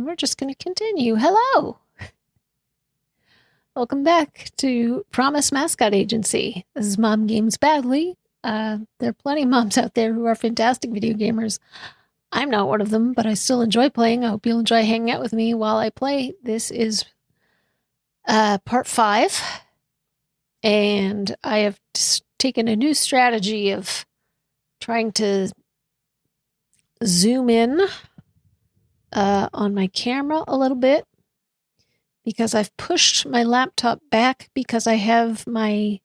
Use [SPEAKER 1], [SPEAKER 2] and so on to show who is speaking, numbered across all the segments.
[SPEAKER 1] and we're just going to continue. Hello! Welcome back to Promise Mascot Agency. This is Mom Games Badly. There are plenty of moms out there who are fantastic video gamers. I'm not one of them, but I still enjoy playing. I hope you'll enjoy hanging out with me while I play. This is part 5, and I have taken a new strategy of trying to zoom in on my camera a little bit, because I've pushed my laptop back because I have my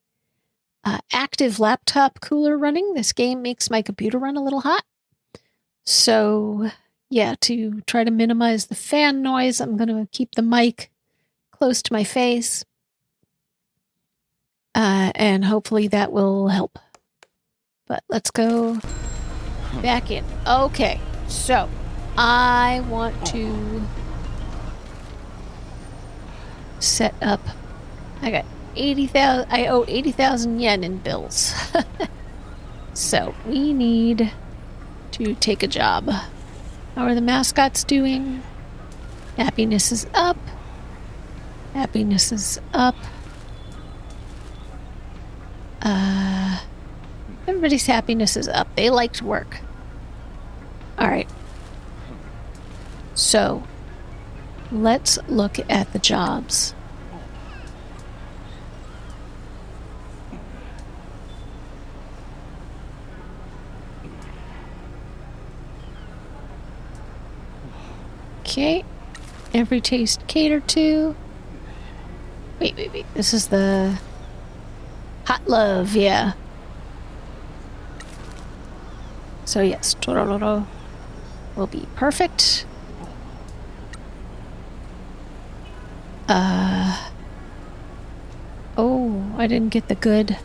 [SPEAKER 1] active laptop cooler running. This game makes my computer run a little hot. So, yeah, to try to minimize the fan noise, I'm going to keep the mic close to my face. And hopefully that will help. But let's go back in. Okay, so I want to set up. I got 80,000. I owe 80,000 yen in bills. So we need to take a job. How are the mascots doing? Happiness is up. Happiness is up. Everybody's happiness is up. They like to work. Alright. So, let's look at the jobs. Okay. Every taste catered to. Wait. This is the hot love, yeah. So yes, Torororo will be perfect. Oh, I didn't get the good.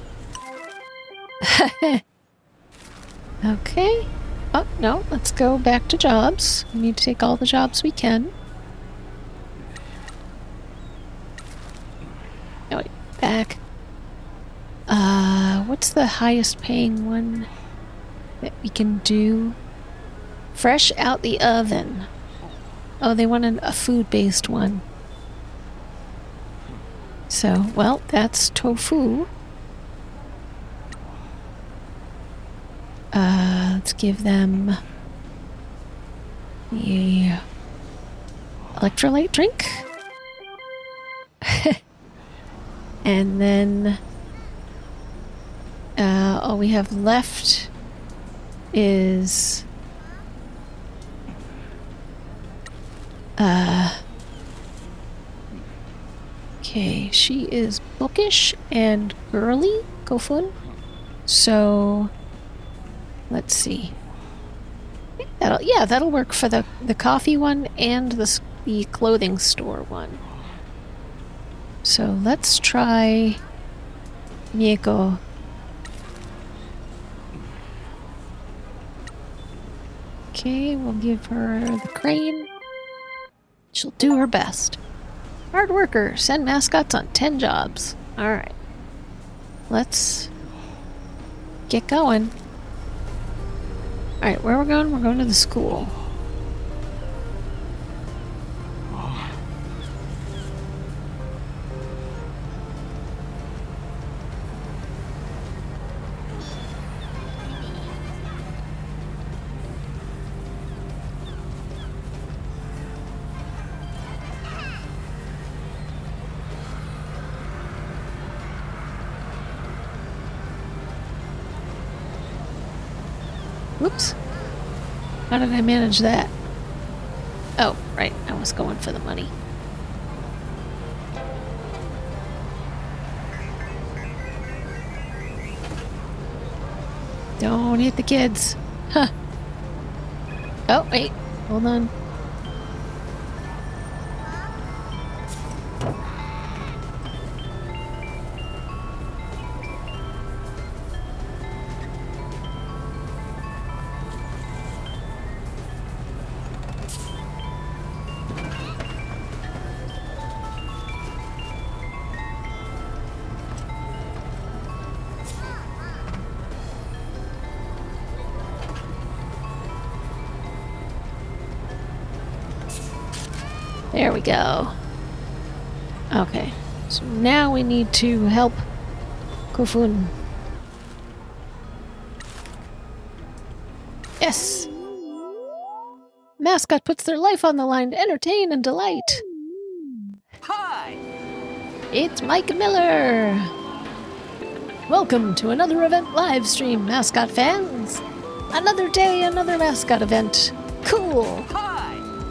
[SPEAKER 1] Okay. Oh, no, let's go back to jobs. We need to take all the jobs we can. Oh, wait, back. What's the highest paying one that we can do? Fresh out the oven. Oh, they want a food-based one. So, well, that's tofu. Let's give them the electrolyte drink. And then all we have left is okay, she is bookish and girly, Kofun. So let's see. That'll work for the coffee one and the clothing store one. So let's try Mieko. Okay, we'll give her the crane. She'll do her best. Hard worker, send mascots on 10 jobs. Alright. Let's get going. Alright, where we're going? We're going to the school. Whoops. How did I manage that? Oh, right. I was going for the money. Don't hit the kids. Huh. Oh, wait. Hold on. There we go. Okay. So now we need to help Kofun. Yes! Mascot puts their life on the line to entertain and delight.
[SPEAKER 2] Hi!
[SPEAKER 1] It's Mike Miller! Welcome to another event live stream, Mascot fans! Another day, another Mascot event. Cool!
[SPEAKER 2] Hi!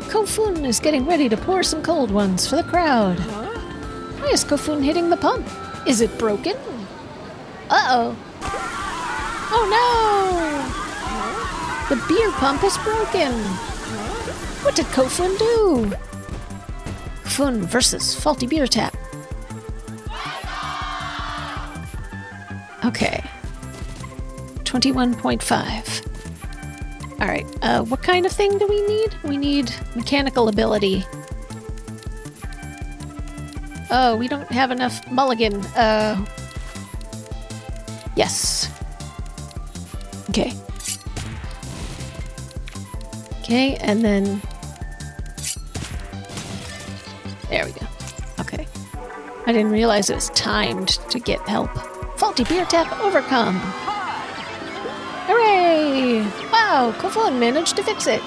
[SPEAKER 1] Kofun is getting ready to pour some cold ones for the crowd. Why is Kofun hitting the pump? Is it broken? Uh-oh. Oh no! The beer pump is broken. What did Kofun do? Kofun versus faulty beer tap. Okay. 21.5. Alright, what kind of thing do we need? We need mechanical ability. Oh, we don't have enough mulligan. Yes. Okay. Okay, and then... There we go. Okay. I didn't realize it was timed to get help. Faulty beer tap overcome. Hooray! Wow, Kofun managed to fix it.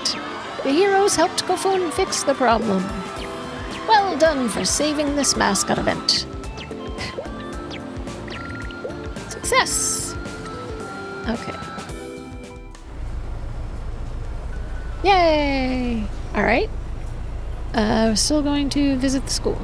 [SPEAKER 1] The heroes helped Kofun fix the problem. Well done for saving this mascot event. Success! Okay. Yay! Alright. We're still going to visit the school.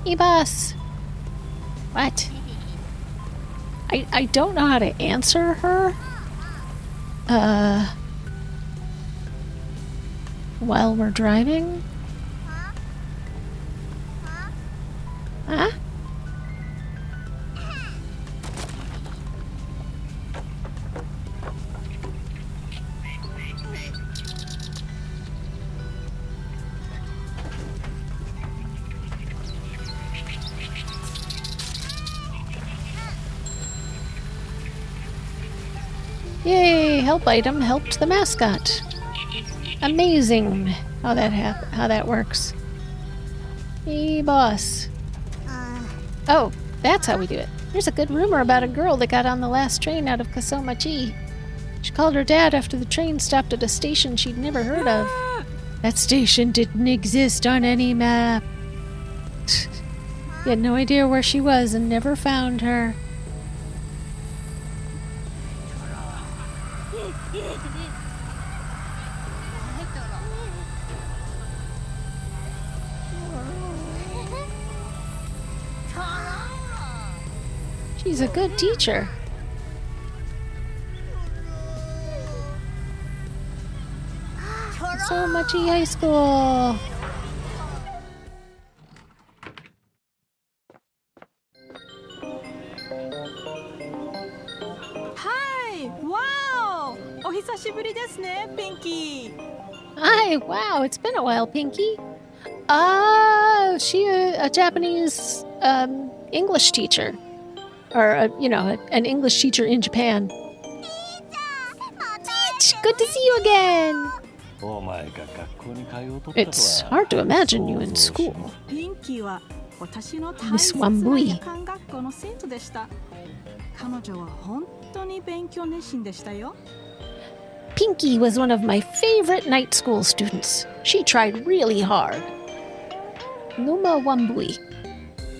[SPEAKER 1] E-bus! What? I don't know how to answer her. While we're driving? Huh? Yay! Help item helped the mascot. Amazing how that works. Hey, boss. Oh, that's how we do it. There's a good rumor about a girl that got on the last train out of Kasomachi. She called her dad after the train stopped at a station she'd never heard of. That station didn't exist on any map. He had no idea where she was and never found her. She's a good teacher. Kasomachi High School.
[SPEAKER 2] Hi! Wow! お久しぶりですね、ピンキー。
[SPEAKER 1] Hi, wow, it's been a while, Pinky. She a Japanese English teacher. Or, an English teacher in Japan. Teach! Good to see you again! It's hard to imagine you in school. Miss Wambui. Pinky was one of my favorite night school students. She tried really hard. Numa Wambui.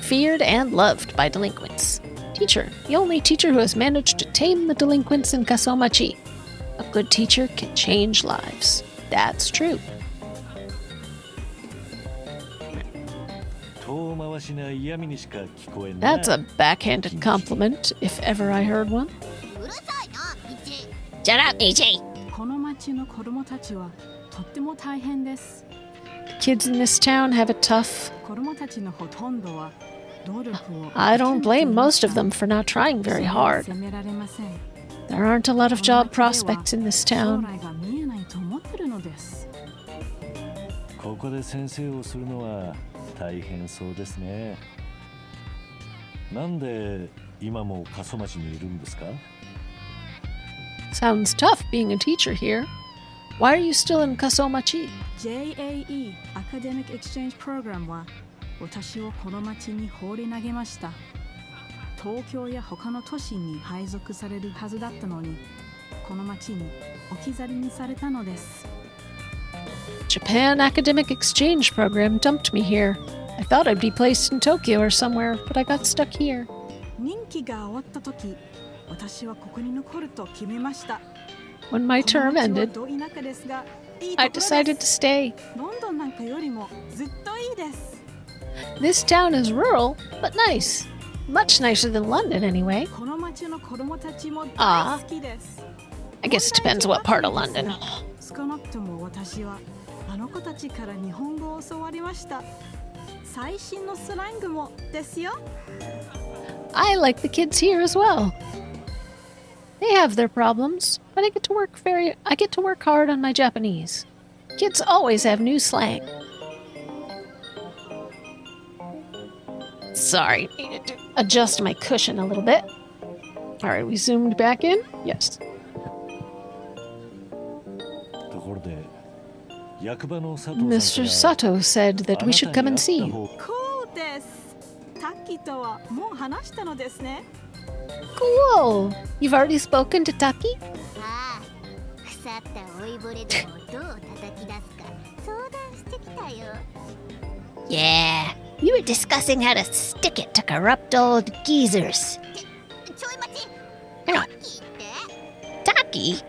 [SPEAKER 1] Feared and loved by delinquents. Teacher, the only teacher who has managed to tame the delinquents in Kasomachi. A good teacher can change lives. That's true. That's a backhanded compliment, if ever I heard one. Shut up, Michi! The kids in this town have it tough. I don't blame most of them for not trying very hard. There aren't a lot of job prospects in this town.
[SPEAKER 2] 思ってるのです。
[SPEAKER 3] ここで先生をするのは大変そうですね。なんで今も過疎町にいるんですか？
[SPEAKER 1] Sounds tough being a teacher here. Why are you still in Kasomachi?
[SPEAKER 2] JAE Academic Exchange Program は私をこの町に放り投げました。東京や他の都市に配属されるはずだったのに、この町に置き去りにされたのです。
[SPEAKER 1] Japan Academic Exchange Program dumped me here. I thought I'd be placed in Tokyo or somewhere, but I got stuck here.
[SPEAKER 2] 任期が終わった時、私はここに残ると決めました。
[SPEAKER 1] When my term ended,
[SPEAKER 2] この町はど田舎ですが、いいところ
[SPEAKER 1] I
[SPEAKER 2] です。
[SPEAKER 1] decided to stay.
[SPEAKER 2] ロンドンなんかよりもずっといいです。
[SPEAKER 1] This town is rural, but nice. Much nicer than London, anyway.
[SPEAKER 2] この町の子供たちも大好きです。
[SPEAKER 1] I guess it depends what part of London.
[SPEAKER 2] 少なくとも私はあの子たちから日本語を教わりました。最新のスラングもですよ。
[SPEAKER 1] I like the kids here as well. They have their problems, but I get to work hard on my Japanese. Kids always have new slang. Sorry, needed to adjust my cushion a little bit. All right, we zoomed back in. Yes.
[SPEAKER 3] ところで、役場の佐藤
[SPEAKER 1] Mr.
[SPEAKER 3] さんから
[SPEAKER 1] Sato said that we should come and see you.
[SPEAKER 2] こうです。タッキーとはもう話したのですね。
[SPEAKER 1] Cool. You've already spoken to Taki?
[SPEAKER 4] ああ、腐った老いぼれでもどう叩き出すか相談してきたよ。
[SPEAKER 5] Yeah, you were discussing how to stick it to corrupt old geezers.
[SPEAKER 4] ちょい待ち。
[SPEAKER 5] Hang
[SPEAKER 4] タ
[SPEAKER 5] on,
[SPEAKER 4] ッキーって？
[SPEAKER 5] Taki?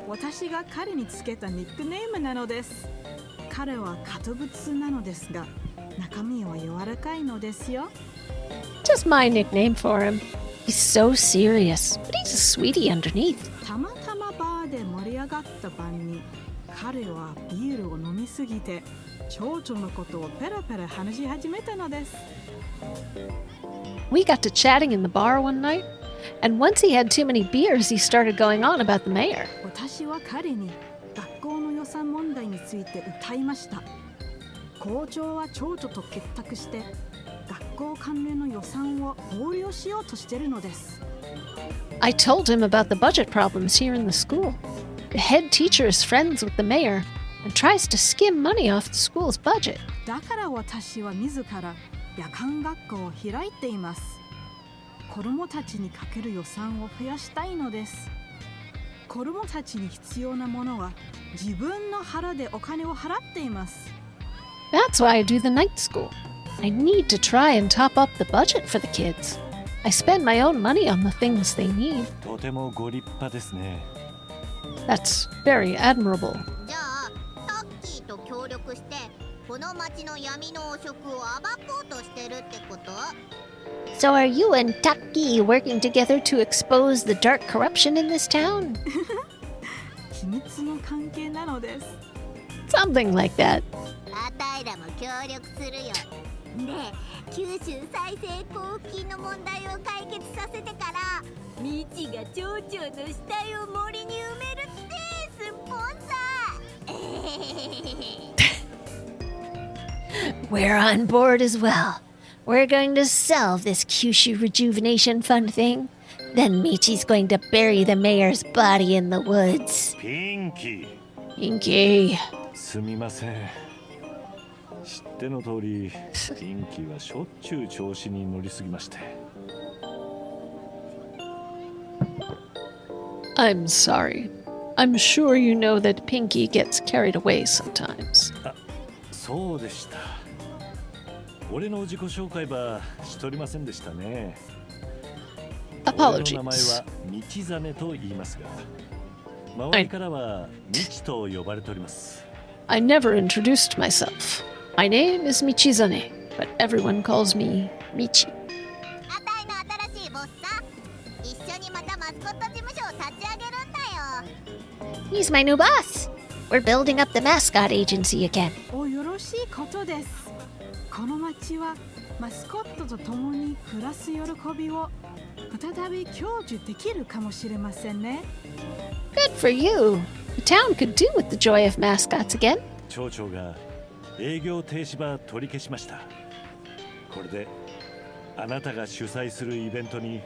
[SPEAKER 2] 私が彼につけたニックネームなのです。彼は堅物なのですが、中身は柔らかいのですよ。
[SPEAKER 1] Just my nickname for him. He's so serious, but he's a sweetie underneath.
[SPEAKER 2] たまたまバーで盛り上がった晩に、彼はビールを飲みすぎて蝶々のことをペラペラ話し始めたのです。
[SPEAKER 1] We got to chatting in the bar one night, and once he had too many beers, he started going on about the mayor.
[SPEAKER 2] 私は彼に学校の予算問題について訴えました。校長は蝶々と結託して学校関連の予算を横領しようとしているのです。
[SPEAKER 1] I told him about the budget problems here in the school. The head teacher is friends with the mayor and tries to skim money off the school's budget.
[SPEAKER 2] だから私は自ら夜間学校を開いています。子供たちにかける予算を増やしたいのです。子供たちに必要なものは自分の腹でお金を払っています。
[SPEAKER 1] That's why I do the night school. I need to try and top up the budget for the kids. I spend my own money on the things they need.
[SPEAKER 3] とてもご立派ですね。
[SPEAKER 1] That's very admirable.
[SPEAKER 4] じゃあタッキーと協力してこの町の闇の汚職を暴こうとしてるってこと？
[SPEAKER 5] So are you and Taki working together to expose the dark corruption in this town?
[SPEAKER 2] 秘密の関係なのです。
[SPEAKER 1] Something like that.
[SPEAKER 4] あたいらも協力するよ。で、九州再生交付金の問題を解決させてからミチが蝶々の死体を森に埋めるってスポンサー。
[SPEAKER 5] We're on board as well. We're going to solve this Kyushu Rejuvenation Fund thing. Then Michi's going to bury the mayor's body in the woods.
[SPEAKER 3] ピンキー、
[SPEAKER 1] Inky.
[SPEAKER 3] すみません。知っての通り、ピンキーはしょっちゅう調子に乗りすぎまして。
[SPEAKER 1] I'm sorry. I'm sure you know that Pinky gets carried away sometimes.
[SPEAKER 3] そうでした。俺の自己紹介はしとりませんでしたね。俺の名前
[SPEAKER 1] Apologies.
[SPEAKER 3] は道真と言いますが、周りからは道と呼ばれております。
[SPEAKER 1] I never introduced myself. My name is Michizane, but everyone calls me Michi.
[SPEAKER 4] あたいの新しいボスさ。一緒にまたマスコット事務所を立ち上げるんだよ。
[SPEAKER 5] He's my new boss. We're building up the Mascot Agency again.
[SPEAKER 2] およろしいことです。この町はマスコットと共に暮らす喜びを再び享受できるかもしれませんね。
[SPEAKER 1] Good for you. But town could do with the joy of mascots again.
[SPEAKER 3] 町長が営業停止場取り消しました。これであなたが主催するイベントに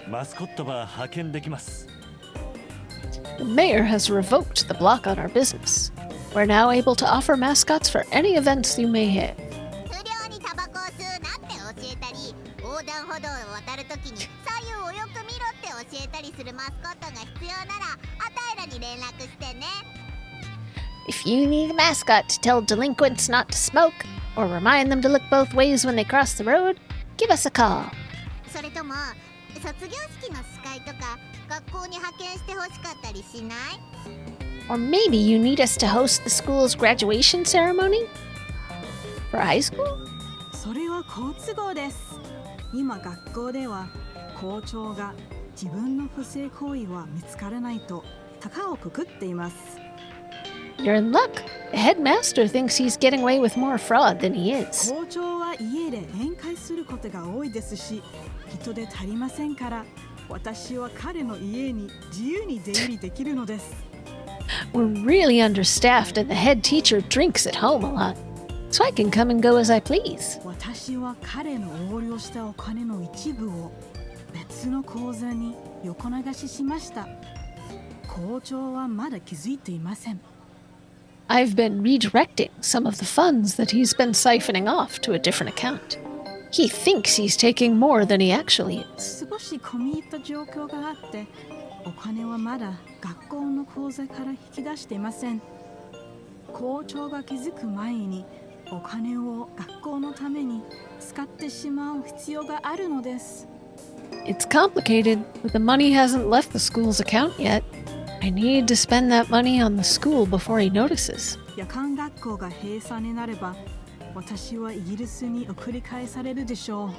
[SPEAKER 3] マスコットバー派遣できます。
[SPEAKER 1] The mayor has revoked the block on our business. We're now able to offer mascots for any events you may have.
[SPEAKER 4] 不良にタバコを吸うなって教えたり、横断歩道を渡るときに左右をよく見ろって教えたりするマスコットが必要ならあたいらに連絡してね。
[SPEAKER 5] If you need a mascot to tell delinquents not to smoke, or remind them to look both ways when they cross the road, give us a call.
[SPEAKER 4] それとも卒業式の司会とか学校に派遣してほしかったりしない？
[SPEAKER 5] Or maybe you need us to host the school's graduation ceremony? For high school?
[SPEAKER 2] それは好都合です。今学校では校長が自分の不正行為は見つからないと高をくくっています。
[SPEAKER 1] You're in luck. The headmaster thinks he's getting away with more fraud than he is.
[SPEAKER 2] 校長は家で宴会することが多いですし、人手足りませんから、私は彼の家に自由に出入りできるのです。
[SPEAKER 1] We're really understaffed and the head teacher drinks at home a lot. So I can come and go as I please.
[SPEAKER 2] 私は彼の横領したお金の一部を別の口座に横流ししました。校長はまだ気づいていません。
[SPEAKER 1] I've been redirecting some of the funds that he's been siphoning off to a different account. He thinks he's taking more than he actually is.
[SPEAKER 2] 少し込み入った状況があって、お金はまだ学校の口座から引き出していません。校長が気づく前にお金を学校のために使ってしまう必要があるのです。
[SPEAKER 1] It's complicated, but the money hasn't left the school's account yet. I need to spend that money on the school before he notices.
[SPEAKER 2] 夜間学校が閉鎖になれば、私はイギリスに送り返されるでしょう。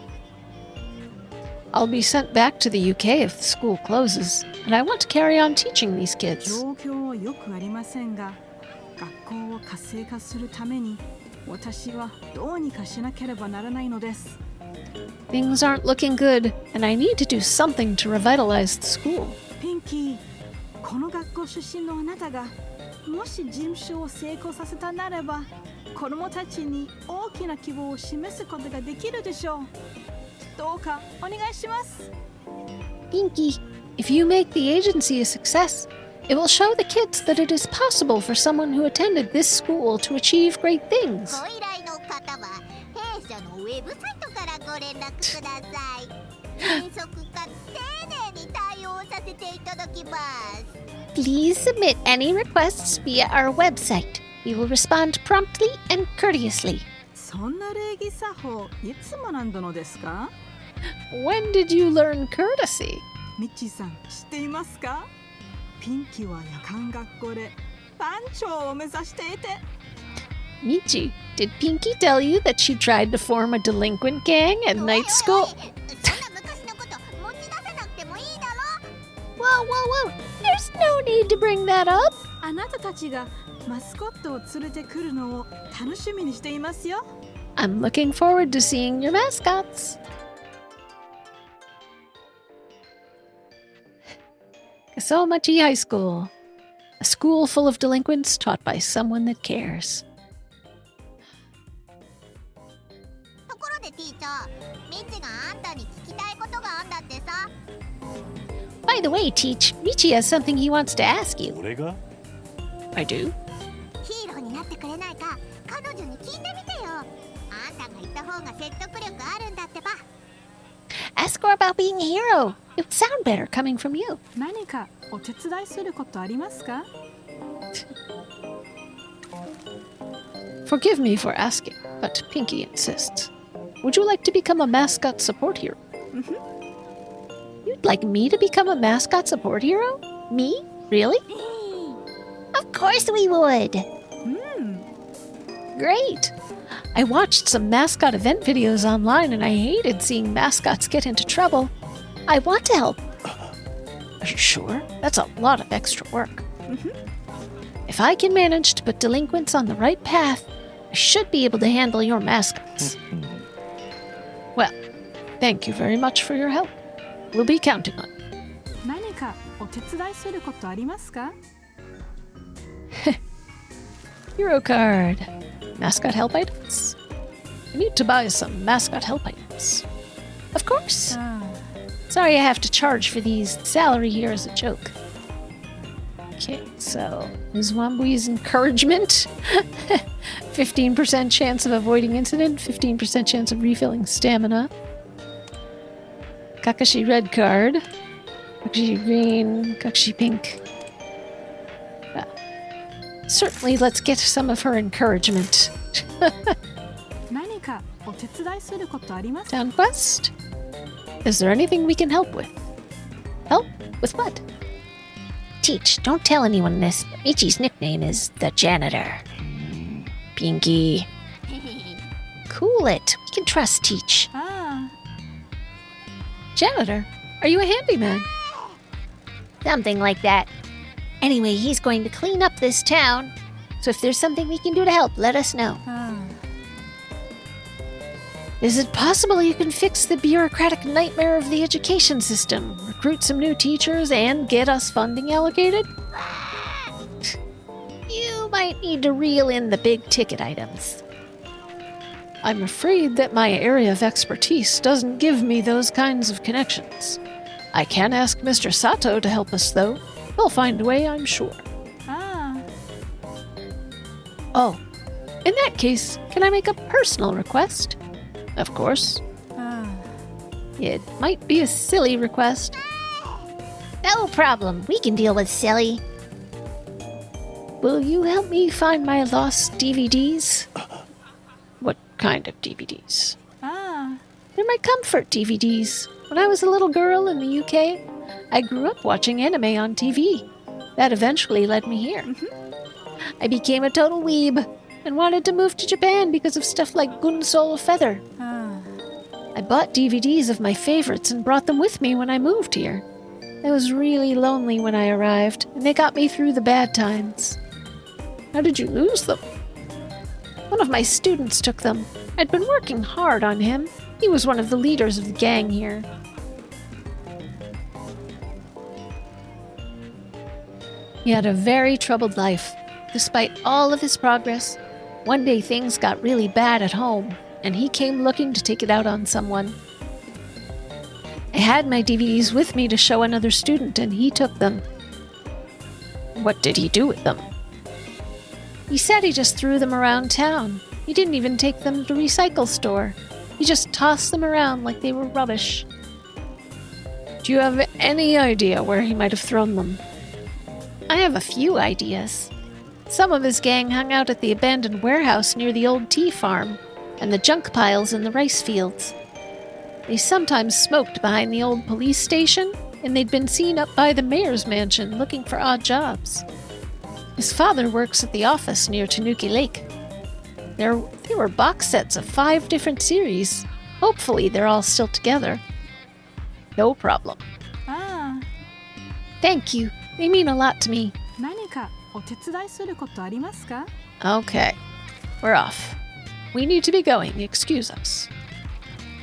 [SPEAKER 1] I'll be sent back to the UK if the school closes, and I want to carry on teaching these kids.
[SPEAKER 2] 状況はよくありませんが、学校を活性化するために私はどうにかしなければならないのです。
[SPEAKER 1] Things aren't looking good, and I need to do something to revitalize the school.
[SPEAKER 2] ピンキー、この学校出身のあなたがもし事務所を成功させたならば、子供たちに大きな希望を示すことができるでしょう。どうかお願いします。
[SPEAKER 1] Pinky, if you make the agency a success, it will show the kids that it is possible for someone who attended this school to achieve great things.
[SPEAKER 4] ご依頼の方は弊社のウェブサイトからご連絡ください。迅速か丁寧に対応させていただきます。
[SPEAKER 5] Please submit any requests via our website. We will respond promptly and courteously.
[SPEAKER 2] そんな礼儀作法いつ学んだのですか？
[SPEAKER 1] When did you learn courtesy?
[SPEAKER 2] ミッチーさん知っていますか？ピンキーは夜間学校で班長を目指していて。
[SPEAKER 1] Michi, did Pinky tell you that she tried to form a delinquent gang at night school?
[SPEAKER 4] そんな昔のこと持ち出さなくてもいいだろ。
[SPEAKER 5] Whoa. There's no need to bring that up.
[SPEAKER 2] あなたたちがマスコットを連れてくるのを楽しみにしていますよ。
[SPEAKER 1] I'm looking forward to seeing your mascots. Kasomachi High School, a school full of delinquents taught by someone that cares.
[SPEAKER 4] ところでティーチャー、ミチがあんたに聞きたいことがあんだってさ。
[SPEAKER 5] By the way, Teach, Michi has something he wants to ask you.
[SPEAKER 3] 俺が
[SPEAKER 1] I do?
[SPEAKER 4] ヒーローになってくれないか、彼女に聞いてみてよ。あんたが言った方が説得力あるんだってば。
[SPEAKER 5] Ask her about being a hero. It would sound better coming from you.
[SPEAKER 2] 何かお手伝いすることありますか？
[SPEAKER 1] Forgive me for asking, but Pinky insists. Would you like to become a mascot support hero? You'd like me to become a mascot support hero?
[SPEAKER 5] Me? Really? Of course we would.
[SPEAKER 1] Great! I watched some mascot event videos online and I hated seeing mascots get into trouble. I want to help. Are you sure? That's a lot of extra work. If I can manage to put delinquents on the right path, I should be able to handle your mascots. Well, thank you very much for your help. We'll be counting on it.
[SPEAKER 2] 何かお手伝いすることありますか？
[SPEAKER 1] Hero card. Mascot help items? I need to buy some mascot help items. Of course. Sorry I have to charge for these. Salary here is a joke. Okay, so Ms. Wambui's encouragement. 15% chance of avoiding incident, 15% chance of refilling stamina. Kakashi red card. Kakashi green, Kakashi pink. Certainly, let's get some of her encouragement.
[SPEAKER 2] 何かお手伝いすることありますか？
[SPEAKER 1] Town quest? Is there anything we can help with? Help? With what?
[SPEAKER 5] Teach, don't tell anyone this, but Michi's nickname is the janitor. Pinky. Cool it. We can trust Teach.
[SPEAKER 2] あ
[SPEAKER 1] Janitor? Are you a handyman?
[SPEAKER 5] Something like that. Anyway, he's going to clean up this town. So if there's something we can do to help, let us know.
[SPEAKER 2] あ
[SPEAKER 1] Is it possible you can fix the bureaucratic nightmare of the education system, recruit some new teachers, and get us funding allocated?
[SPEAKER 5] You might need to reel in the big ticket items.
[SPEAKER 1] I'm afraid that my area of expertise doesn't give me those kinds of connections. I can ask Mr. Sato to help us, though. He'll find a way, I'm sure.
[SPEAKER 2] あ
[SPEAKER 1] Oh, in that case, can I make a personal request? Of course.
[SPEAKER 2] あ
[SPEAKER 1] It might be a silly request.
[SPEAKER 5] No problem. We can deal with silly.
[SPEAKER 1] Will you help me find my lost DVDs? What kind of DVDs?
[SPEAKER 2] あ
[SPEAKER 1] They're my comfort DVDs. When I was a little girl in the UK, I grew up watching anime on TV. That eventually led me here. I became a total weeb and wanted to move to Japan because of stuff like Gun Soul Feather.
[SPEAKER 2] あ
[SPEAKER 1] I bought DVDs of my favorites and brought them with me when I moved here. I was really lonely when I arrived, and they got me through the bad times. How did you lose them? One of my students took them. I'd been working hard on him. He was one of the leaders of the gang here. He had a very troubled life. Despite all of his progress, one day things got really bad at home, and he came looking to take it out on someone. I had my DVDs with me to show another student, and he took them. What did he do with them? He said he just threw them around town. He didn't even take them to the recycle store. He just tossed them around like they were rubbish. Do you have any idea where he might have thrown them? I have a few ideas. Some of his gang hung out at the abandoned warehouse near the old tea farm and the junk piles in the rice fields. They sometimes smoked behind the old police station, and they'd been seen up by the mayor's mansion looking for odd jobs. His father works at the office near Tanuki Lake. There were box sets of 5 different series. Hopefully they're all still together. No problem.
[SPEAKER 2] あ
[SPEAKER 1] Thank you. They mean a lot to me.
[SPEAKER 2] 何かお手伝いすることありますか？
[SPEAKER 1] Okay. We're off. We need to be going. Excuse us.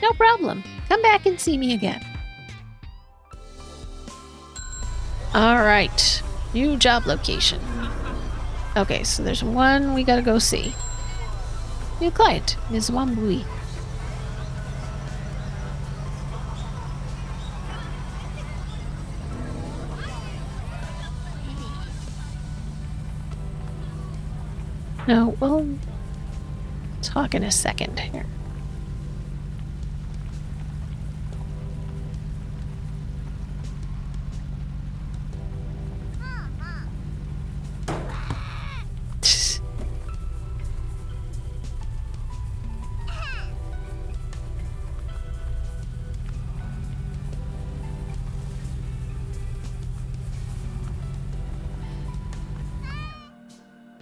[SPEAKER 1] No problem. Come back and see me again. Alright. New job location. Okay, so there's one we gotta go see. New client, Ms. Wambui. No, we'll talk in a second here.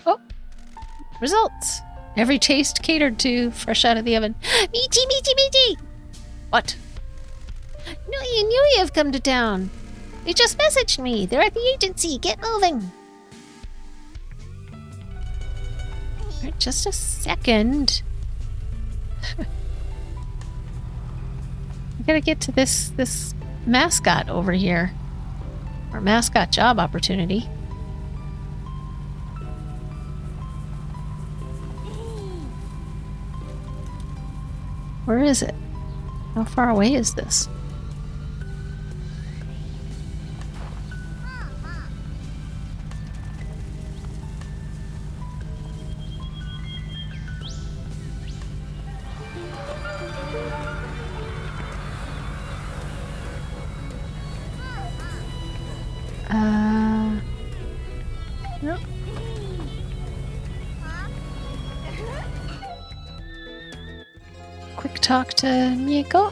[SPEAKER 1] Oh, results. Every taste catered to, fresh out of the oven.
[SPEAKER 5] Michi, Michi, Michi!
[SPEAKER 1] What?
[SPEAKER 5] Yui and Nui have come to town. They just messaged me. They're at the agency. Get moving.
[SPEAKER 1] Alright, just a second. I gotta get to this mascot over here. Or mascot job opportunity. Where is it? How far away is this? Nope. Quick talk to Mieko.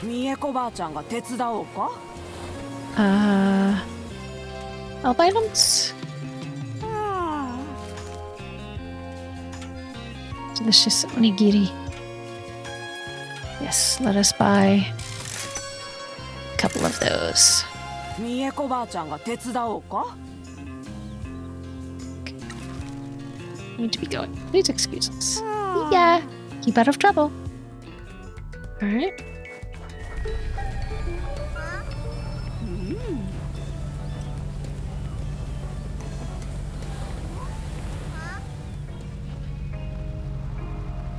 [SPEAKER 2] みえこばあちゃんが手伝おうか
[SPEAKER 1] Help items? Delicious onigiri. Yes, let us buy a couple of those.
[SPEAKER 2] みえこばあちゃんが手伝おうか
[SPEAKER 1] Need to be going. Please excuse us. Yeah, keep out of trouble. Alright.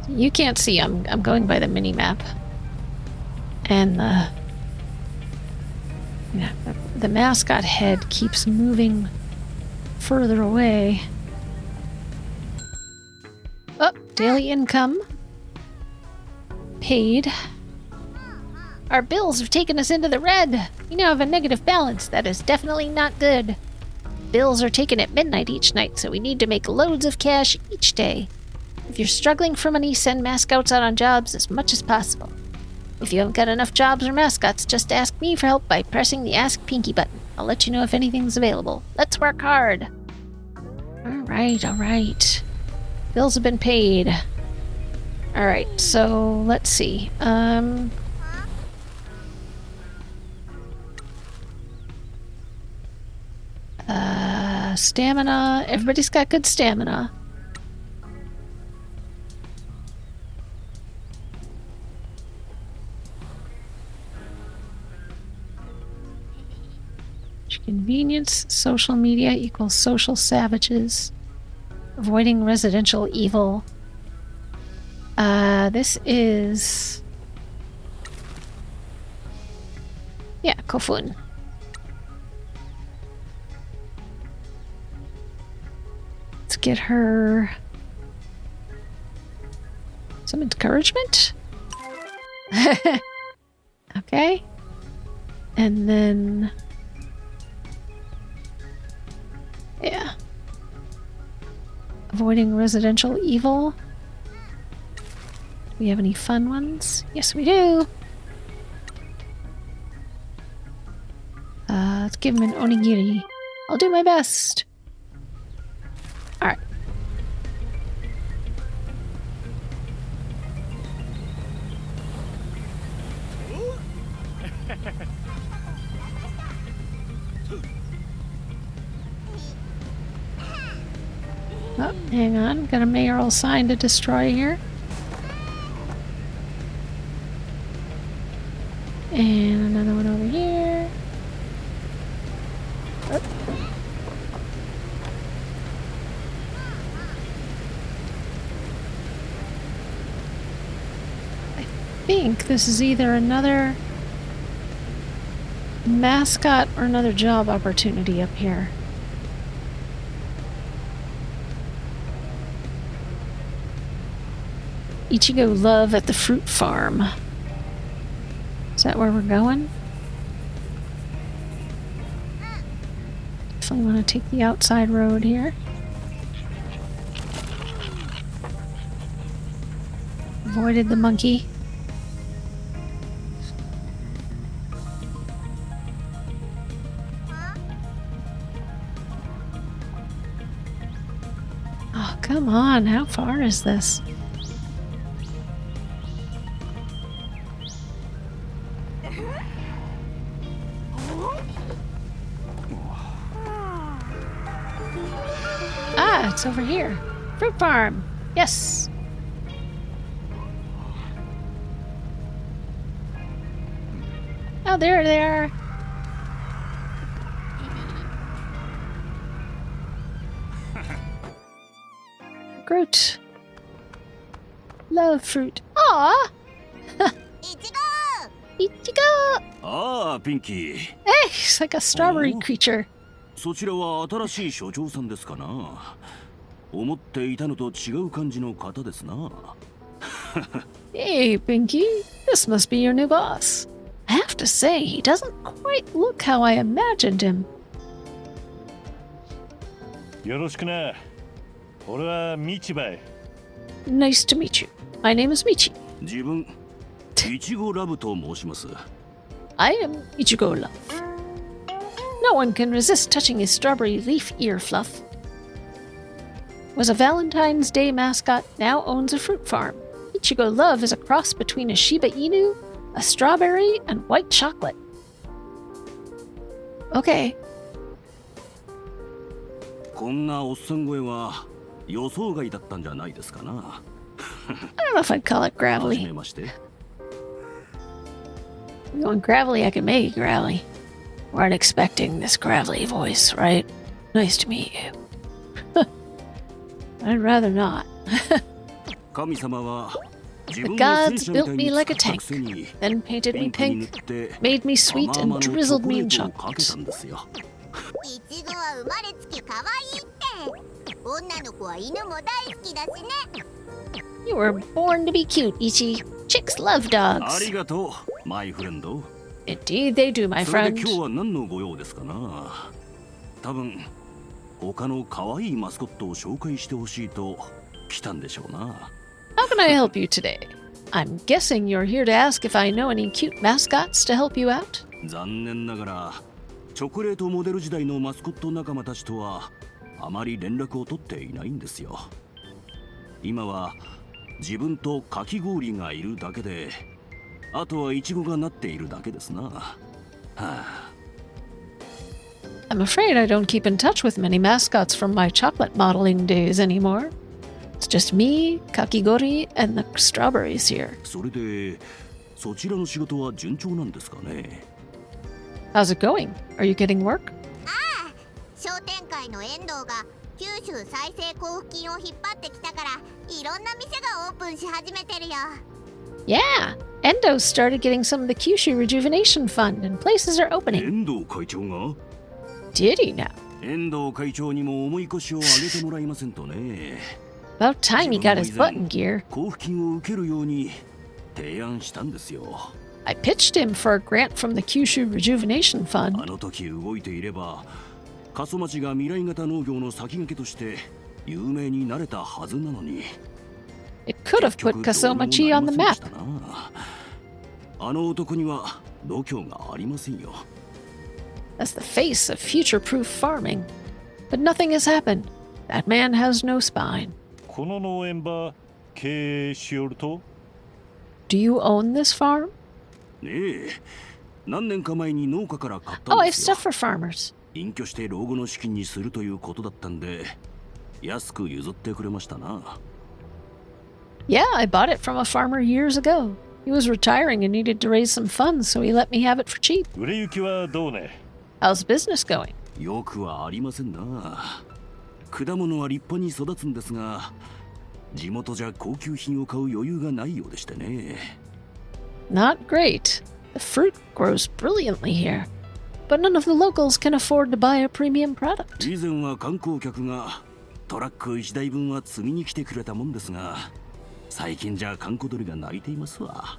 [SPEAKER 1] You can't see, I'm going by the mini map. And the mascot head keeps moving further away. Oh, daily income. Paid. Our bills have taken us into the red. We now have a negative balance. That is definitely not good. Bills are taken at midnight each night, so we need to make loads of cash each day. If you're struggling for money, send mascots out on jobs as much as possible. If you haven't got enough jobs or mascots, just ask me for help by pressing the Ask Pinky button. I'll let you know if anything's available. Let's work hard. Alright. Bills have been paid. Alright, so let's see. Stamina. Everybody's got good stamina. Convenience, social media equals social savages. Avoiding residential evil. This is... Yeah, Kofun. Let's get her... some encouragement? Okay. And then... yeah. Avoiding residential evil. Do we have any fun ones? Yes, we do. Let's give him an onigiri. I'll do my best. Alright. Oh, hang on. Got a mayoral sign to destroy here. And another one over here. Oh. I think this is either another mascot or another job opportunity up here. Ichigo Love at the fruit farm. Is that where we're going? Definitely want to take the outside road here. Avoided the monkey. Oh, come on. How far is this? Ah, it's over here. Fruit farm. Yes. Oh, there they are. Groot. love fruit. Aw!
[SPEAKER 4] いち
[SPEAKER 1] Ichigo!
[SPEAKER 6] ああ、ピンキー。
[SPEAKER 1] Hey, he's like a strawberry
[SPEAKER 6] Oh.
[SPEAKER 1] creature.
[SPEAKER 6] そちらは新しい所長さんですかな。思っていたのと違う感じの方ですな。
[SPEAKER 1] Hey, Pinky, this must be your new boss. I have to say, he doesn't quite look how I imagined him.
[SPEAKER 3] よろしくな。俺はミチバイ。
[SPEAKER 1] Nice to meet you. My name is Michi.
[SPEAKER 6] 自分、いちごラブと申します。
[SPEAKER 1] I am Ichigo Love. No one can resist touching his strawberry leaf ear fluff. Was a Valentine's Day mascot, now owns a fruit farm. Ichigo Love is a cross between a Shiba Inu, a strawberry, and white chocolate. Okay.
[SPEAKER 6] こんなおっさん声は予想外だったんじゃないですかな。
[SPEAKER 1] I don't know if I'd call it
[SPEAKER 6] はじ
[SPEAKER 1] gravelly.
[SPEAKER 6] めまして。
[SPEAKER 1] Going gravelly, I can make it gravelly. Weren't expecting this gravelly voice, right? Nice to meet you. I'd rather not.
[SPEAKER 6] 神様は自
[SPEAKER 1] The
[SPEAKER 6] 分の
[SPEAKER 1] gods
[SPEAKER 6] 戦車み
[SPEAKER 1] built
[SPEAKER 6] たい
[SPEAKER 1] me
[SPEAKER 6] に
[SPEAKER 1] like a
[SPEAKER 6] 作った
[SPEAKER 1] tank,
[SPEAKER 6] くせに
[SPEAKER 1] then painted
[SPEAKER 6] ピ
[SPEAKER 1] me
[SPEAKER 6] ンクに塗っ
[SPEAKER 1] pink,
[SPEAKER 6] て
[SPEAKER 1] made me sweet,
[SPEAKER 6] 甘
[SPEAKER 1] and
[SPEAKER 6] 々のチョ
[SPEAKER 1] drizzled
[SPEAKER 6] コ
[SPEAKER 1] me
[SPEAKER 6] レ
[SPEAKER 1] in
[SPEAKER 6] ートをかけ
[SPEAKER 1] chocolates.
[SPEAKER 6] たんですよ。
[SPEAKER 4] いちごは生まれつき可愛いって女の子は犬も大好きだしね
[SPEAKER 1] You were born to be cute, Ichi. Chicks love
[SPEAKER 6] あ
[SPEAKER 1] dogs.
[SPEAKER 6] りがとう、マイフレンド。
[SPEAKER 1] Indeed, they do, my
[SPEAKER 6] それ
[SPEAKER 1] friend.
[SPEAKER 6] で今日は何のご用ですかな。多分他の可愛いマスコットを紹介してほしいと来たんでしょうな。
[SPEAKER 1] How can I help you today? I'm guessing you're here to ask if I know any cute mascots to help you out?
[SPEAKER 6] 残念ながらチョコレートモデル時代のマスコット仲間たちとはあまり連絡を取っていないんですよ。今は自分とかき氷がいるだけで、あとはイチゴがなっているだけですな。はあ、
[SPEAKER 1] I'm afraid I don't keep in touch with many mascots from my chocolate modeling days anymore. It's just me, Kakigori, and the strawberries here.
[SPEAKER 6] それでそちらの仕事は順調なんですかね。
[SPEAKER 1] How's it going? Are you getting work?
[SPEAKER 4] 商店会の遠藤が九州再生交付金を引っ張ってきたからいろんな店がオープンし始めてるよ
[SPEAKER 1] Yeah, Endo started getting some of the Kyushu Rejuvenation Fund, and places are opening.
[SPEAKER 6] 遠藤会長が
[SPEAKER 1] Did he now?
[SPEAKER 6] 遠藤会長にも重い腰を上げてもらいませんとね。
[SPEAKER 1] About time he got his butt in gear.
[SPEAKER 6] 交付金を受けるように提案したんですよ。
[SPEAKER 1] I pitched him for a grant from the Kyushu Rejuvenation
[SPEAKER 6] あ
[SPEAKER 1] Fund.
[SPEAKER 6] の時動いていれば過疎町が未来型農業の先駆けとして有名になれたはずなのに。
[SPEAKER 1] It could have put Kasomachi on the map.
[SPEAKER 6] あの男には度胸がありませんよ。
[SPEAKER 1] As the face of future-proof farming. But nothing has happened. That man has no spine.
[SPEAKER 3] この農園は経営しよると
[SPEAKER 1] Do you own this farm?
[SPEAKER 6] ねえ、何年か前に農家から買った
[SPEAKER 1] Oh,
[SPEAKER 6] ん
[SPEAKER 1] I
[SPEAKER 6] で
[SPEAKER 1] have
[SPEAKER 6] すよ。
[SPEAKER 1] stuff for farmers.
[SPEAKER 6] 隠居して老後の資金にするということだったんで安く譲ってくれましたな。
[SPEAKER 1] Yeah, I bought it from a farmer years ago. He was retiring and needed to raise some funds, so he let me have it for cheap.
[SPEAKER 3] 売れ行きはどうね。
[SPEAKER 1] How's business going?
[SPEAKER 6] よくはありませんな。果物は立派に育つんですが地元じゃ高級品を買う余裕がないようでしてね。
[SPEAKER 1] Not great. The fruit grows brilliantly here. But none of the locals can afford to buy a premium product.
[SPEAKER 6] 以前は観光客がトラック1台分は積みに来てくれたもんですが最近じゃ閑古鳥が鳴いていますわ。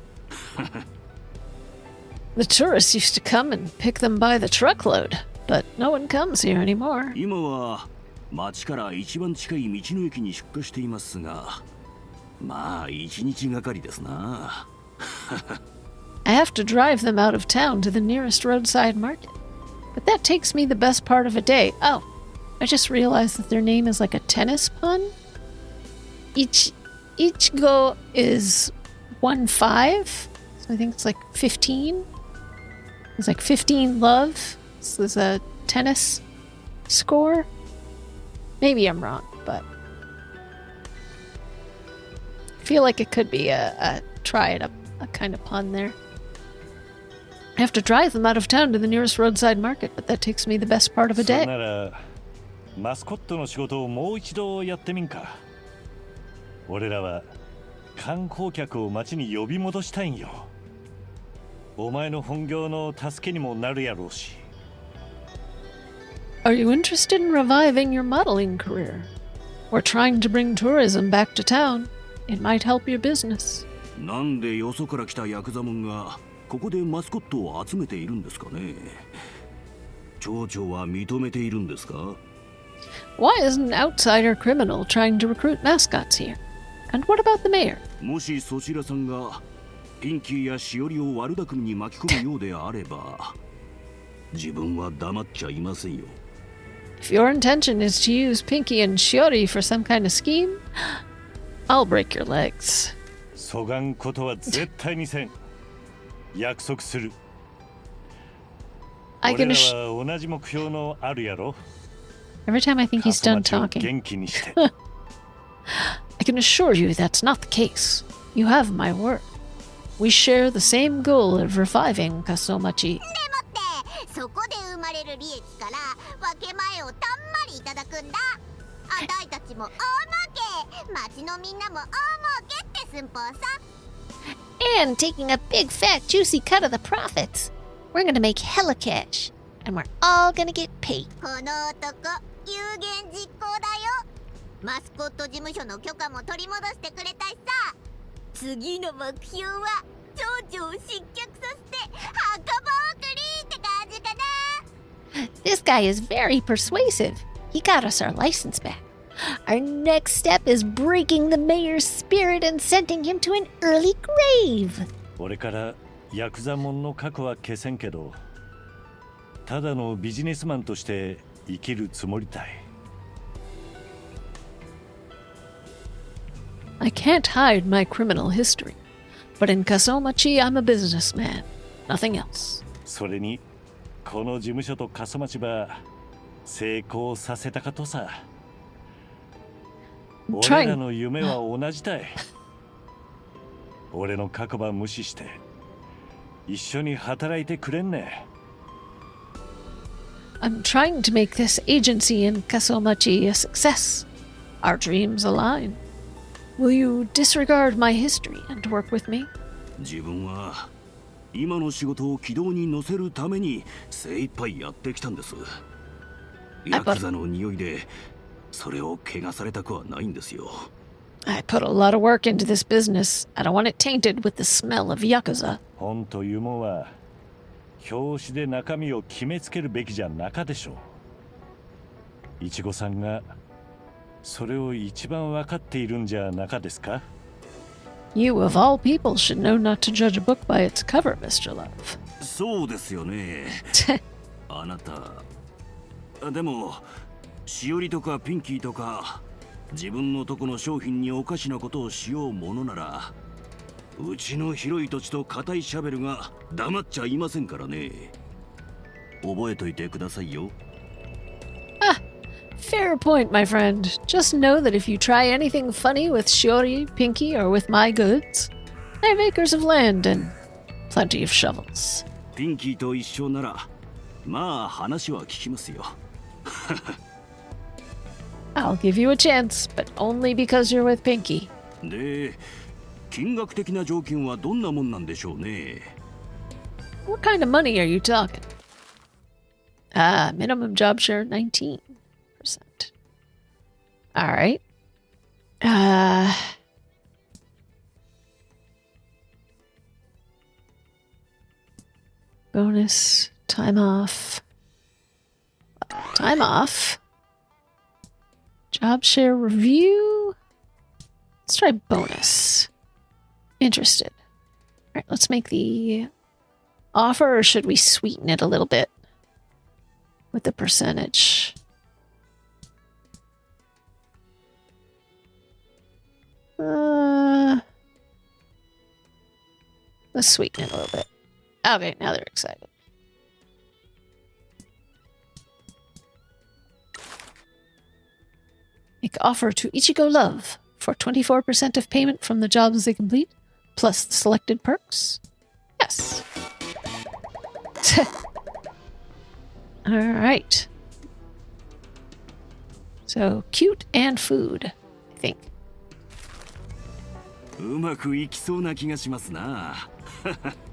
[SPEAKER 1] The tourists used to come and pick them by the truckload, but no one comes here anymore.
[SPEAKER 6] 今は町から一番近い道の駅に出荷していますがまあ一日がかりですな。
[SPEAKER 1] I have to drive them out of town to the nearest roadside market. But that takes me the best part of a day. Oh, I just realized that their name is like a tennis pun. Ichigo is 1-5, so I think it's like 15. It's like 15 love. This is a tennis score. Maybe I'm wrong, but I feel like it could be a kind of pun there. I have to drive them out of town to the nearest roadside market, but that takes me the best part of a
[SPEAKER 3] それ
[SPEAKER 1] day.
[SPEAKER 3] ならマスコットの仕事をもう一度やってみんか。俺らは観光客を街に呼び戻したいんよ。お前の本業の助けにもなるやろうし。
[SPEAKER 1] Are you interested in reviving your modeling career? Or trying to bring tourism back to town? It might help your business.
[SPEAKER 6] なんでよそから来たヤクザモンがここでマスコットを集めているんですかね。町長は認めているんですか？
[SPEAKER 1] Why is an outsider criminal trying to recruit mascots here? And what about the mayor?
[SPEAKER 6] もしそちらさんがピンキーやしおりを悪巧みに巻き込むようであれば、自分は黙っちゃいませんよ。
[SPEAKER 1] If your intention is to use Pinky and Shiori for some kind of scheme, I'll break your legs.
[SPEAKER 3] そがんことは絶対にせん。約束する。俺らは同じ目標のあるやろ。
[SPEAKER 1] Every time I think he's done
[SPEAKER 3] 過疎町を
[SPEAKER 1] talking,
[SPEAKER 3] 元気にして。
[SPEAKER 1] I can assure you that's not the case. You have my word. We share the same goal of reviving Kasomachi.
[SPEAKER 4] でもってそこで生まれる利益から分け前をたんまりいただくんだ。あたいたちも大儲け、町のみんなも大儲けって寸法さ。
[SPEAKER 5] And taking a big fat juicy cut of the profits. We're gonna make hella cash. And we're all gonna get paid.
[SPEAKER 4] この男有言実行だよ。マスコット事務所の許可も取り戻してくれたしさ。次の目標は町長を失脚させて墓場送りって感じかな。
[SPEAKER 5] This guy is very persuasive. He got us our license back. Our next step is breaking the mayor's spirit and sending him to an early grave.
[SPEAKER 3] 俺からヤクザモンの過去は消せんけど、ただのビジネスマンとして生きるつもりたい。
[SPEAKER 1] I can't hide my criminal history, but in Kasomachi, I'm a businessman. Nothing else.
[SPEAKER 3] それにこの事務所と過疎町は成功させたかとさ。俺らの夢は同じたい。俺の過去ば無視して一緒に働いてくれんね。
[SPEAKER 1] I'm trying to make this agency in Kasomachi a success. Our dreams align. Will you disregard my history and work with me?
[SPEAKER 6] 自分は今の仕事を軌道に乗せるために精一杯やってきたんです。ヤクザの匂いでそれを汚されたくはないんですよ。
[SPEAKER 1] I put a lot of work into this business. I don't want it tainted with the smell of Yakuza.
[SPEAKER 3] 本というもんは表紙で中身を決めつけるべきじゃなかでしょう。いちごさんがそれを一番分かっているんじゃなかですか？
[SPEAKER 1] You of all people should know not to judge a book by its cover, Mr. Love.
[SPEAKER 6] そうですよね。あなた。でもしおりとかピンキーとか自分のとこの商品におかしなことをしようものなら、うちの広い土地と固いシャベルが黙っちゃいませんからね。覚えといてくださいよ。
[SPEAKER 1] Fair point, my friend. Just know that if you try anything funny with Shiori, Pinky, or with my goods, I have acres of land and plenty of shovels.
[SPEAKER 6] ピンキーと一緒なら、まあ話は聞きますよ。
[SPEAKER 1] I'll give you a chance, but only because you're with Pinky.
[SPEAKER 6] で、金額的な条件はどんなもんなんでしょうね。
[SPEAKER 1] What kind of money are you talking? Minimum job share 19%. All right. Bonus, time off. Time off. Job share review. Let's try bonus. Interested. All right, let's make the offer, or should we sweeten it a little bit with the percentage? Let's sweeten it a little bit. Okay, now they're excited. Make offer to Ichigo Love for 24% of payment from the jobs they complete, plus the selected perks. Yes. All right. So, cute and food, I think.
[SPEAKER 6] うまくいきそうな気がしますな。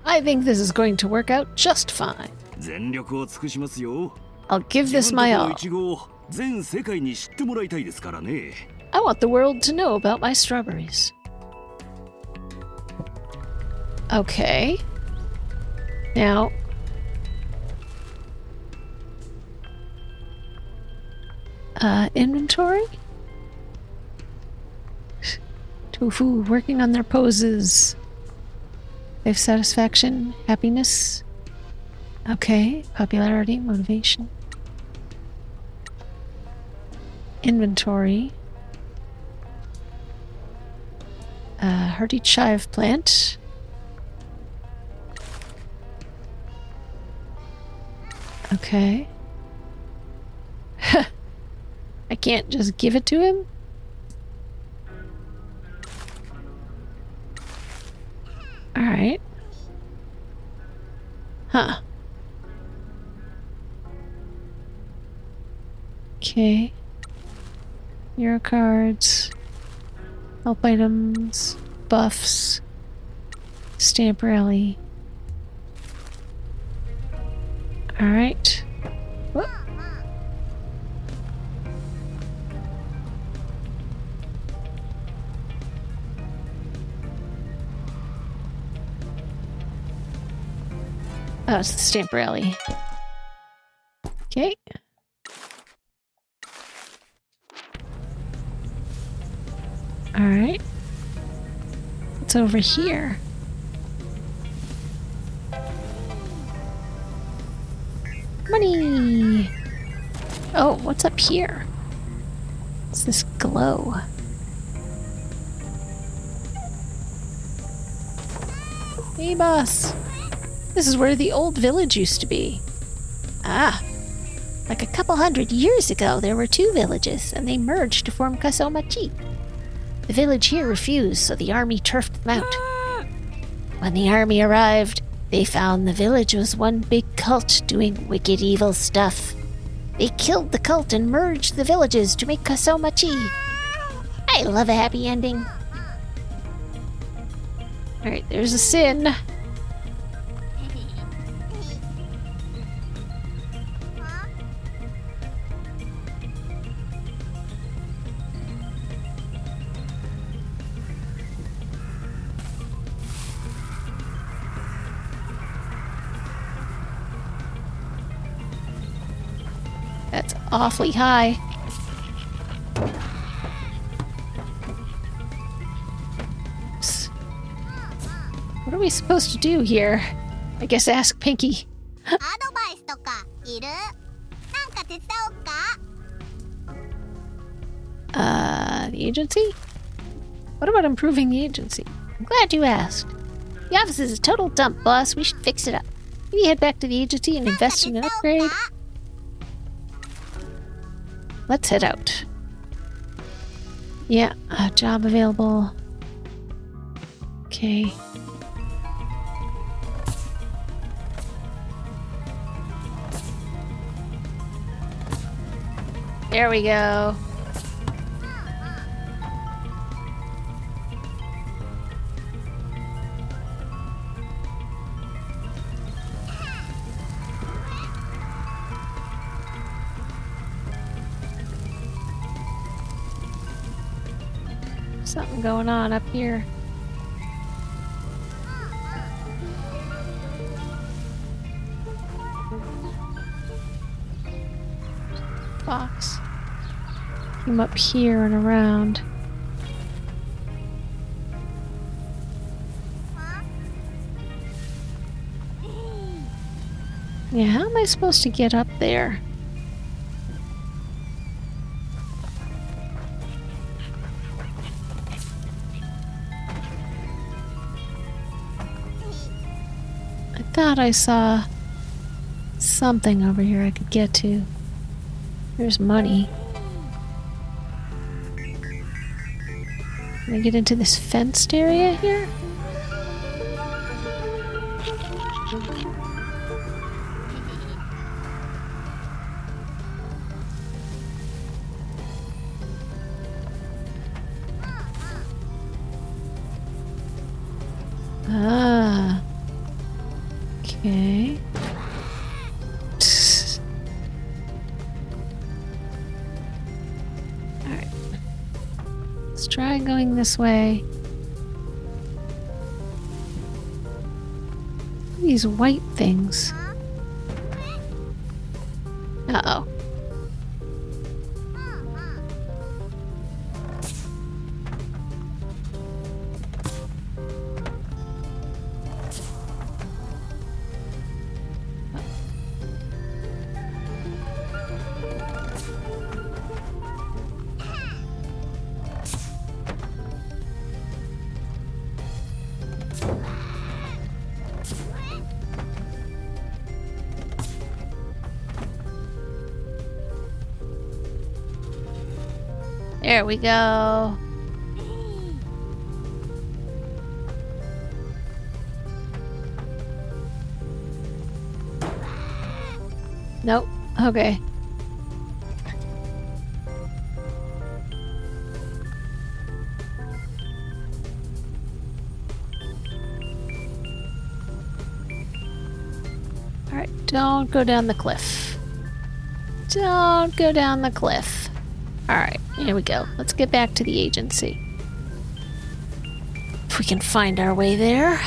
[SPEAKER 1] I think this is going to work out just fine.
[SPEAKER 6] 全力を尽くしますよ。
[SPEAKER 1] I'll give
[SPEAKER 6] 自
[SPEAKER 1] this
[SPEAKER 6] 分
[SPEAKER 1] my
[SPEAKER 6] とこの
[SPEAKER 1] all.
[SPEAKER 6] イチゴを全世界に知ってもらいたいですからね。
[SPEAKER 1] I want the world to know about my strawberries. Okay. Now, inventory? Tofu, working on their poses. They have satisfaction, happiness. Okay, popularity, motivation. Inventory. Hardy chive plant. Okay. I can't just give it to him? Alright. Huh. Okay. Hero cards. Help items. Buffs. Stamp rally. Alright. Whoop. Oh, it's the stamp rally. Okay. Alright. What's over here? Money! Oh, what's up here? What's this glow? Hey, boss! This is where the old village used to be.
[SPEAKER 5] Ah, like a couple hundred years ago, there were two villages, and they merged to form Kasomachi. The village here refused, so the army turfed them out. When the army arrived, they found the village was one big cult doing wicked evil stuff. They killed the cult and merged the villages to make Kasomachi. I love a happy ending.
[SPEAKER 1] Alright, there's a sin. That's awfully high. Oops. What are we supposed to do here? I guess ask Pinky.
[SPEAKER 4] アドバイスとかいる？なんか手伝おうか？
[SPEAKER 1] The agency? What about improving the agency?
[SPEAKER 5] I'm glad you asked. The office is a total dump, boss. We should fix it up.
[SPEAKER 1] Maybe head back to the agency and invest in an upgrade? Let's head out. Yeah, job available. Okay. There we go. Something going on up here. Box. Came up here and around. Yeah, how am I supposed to get up there? I thought I saw something over here I could get to. There's money. Can I get into this fenced area here? Ah. Okay. Alright. Let's try going this way. These white things. Uh-oh. There we go. Nope. Okay. Alright, don't go down the cliff. Don't go down the cliff. Alright, here we go. Let's get back to the agency. If we can find our way there.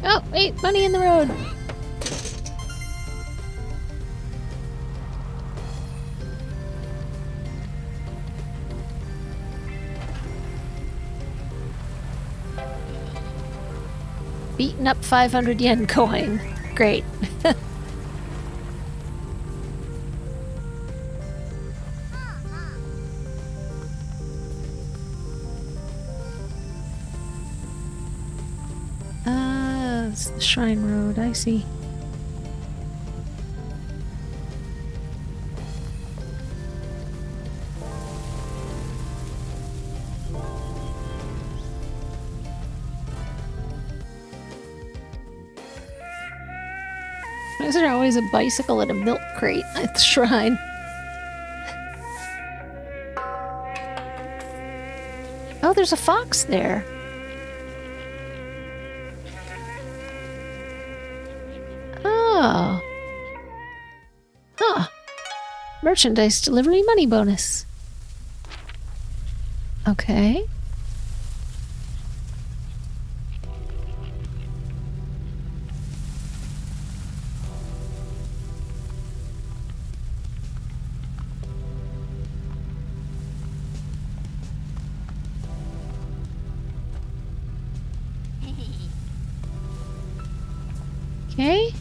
[SPEAKER 1] Oh, wait, money in the road. Beaten up 500 yen coin. Great. It's the Shrine Road, I see. Why is there always a bicycle and a milk crate at the shrine? Oh, there's a fox there. Oh. Huh. Merchandise delivery money bonus. Okay. Okay.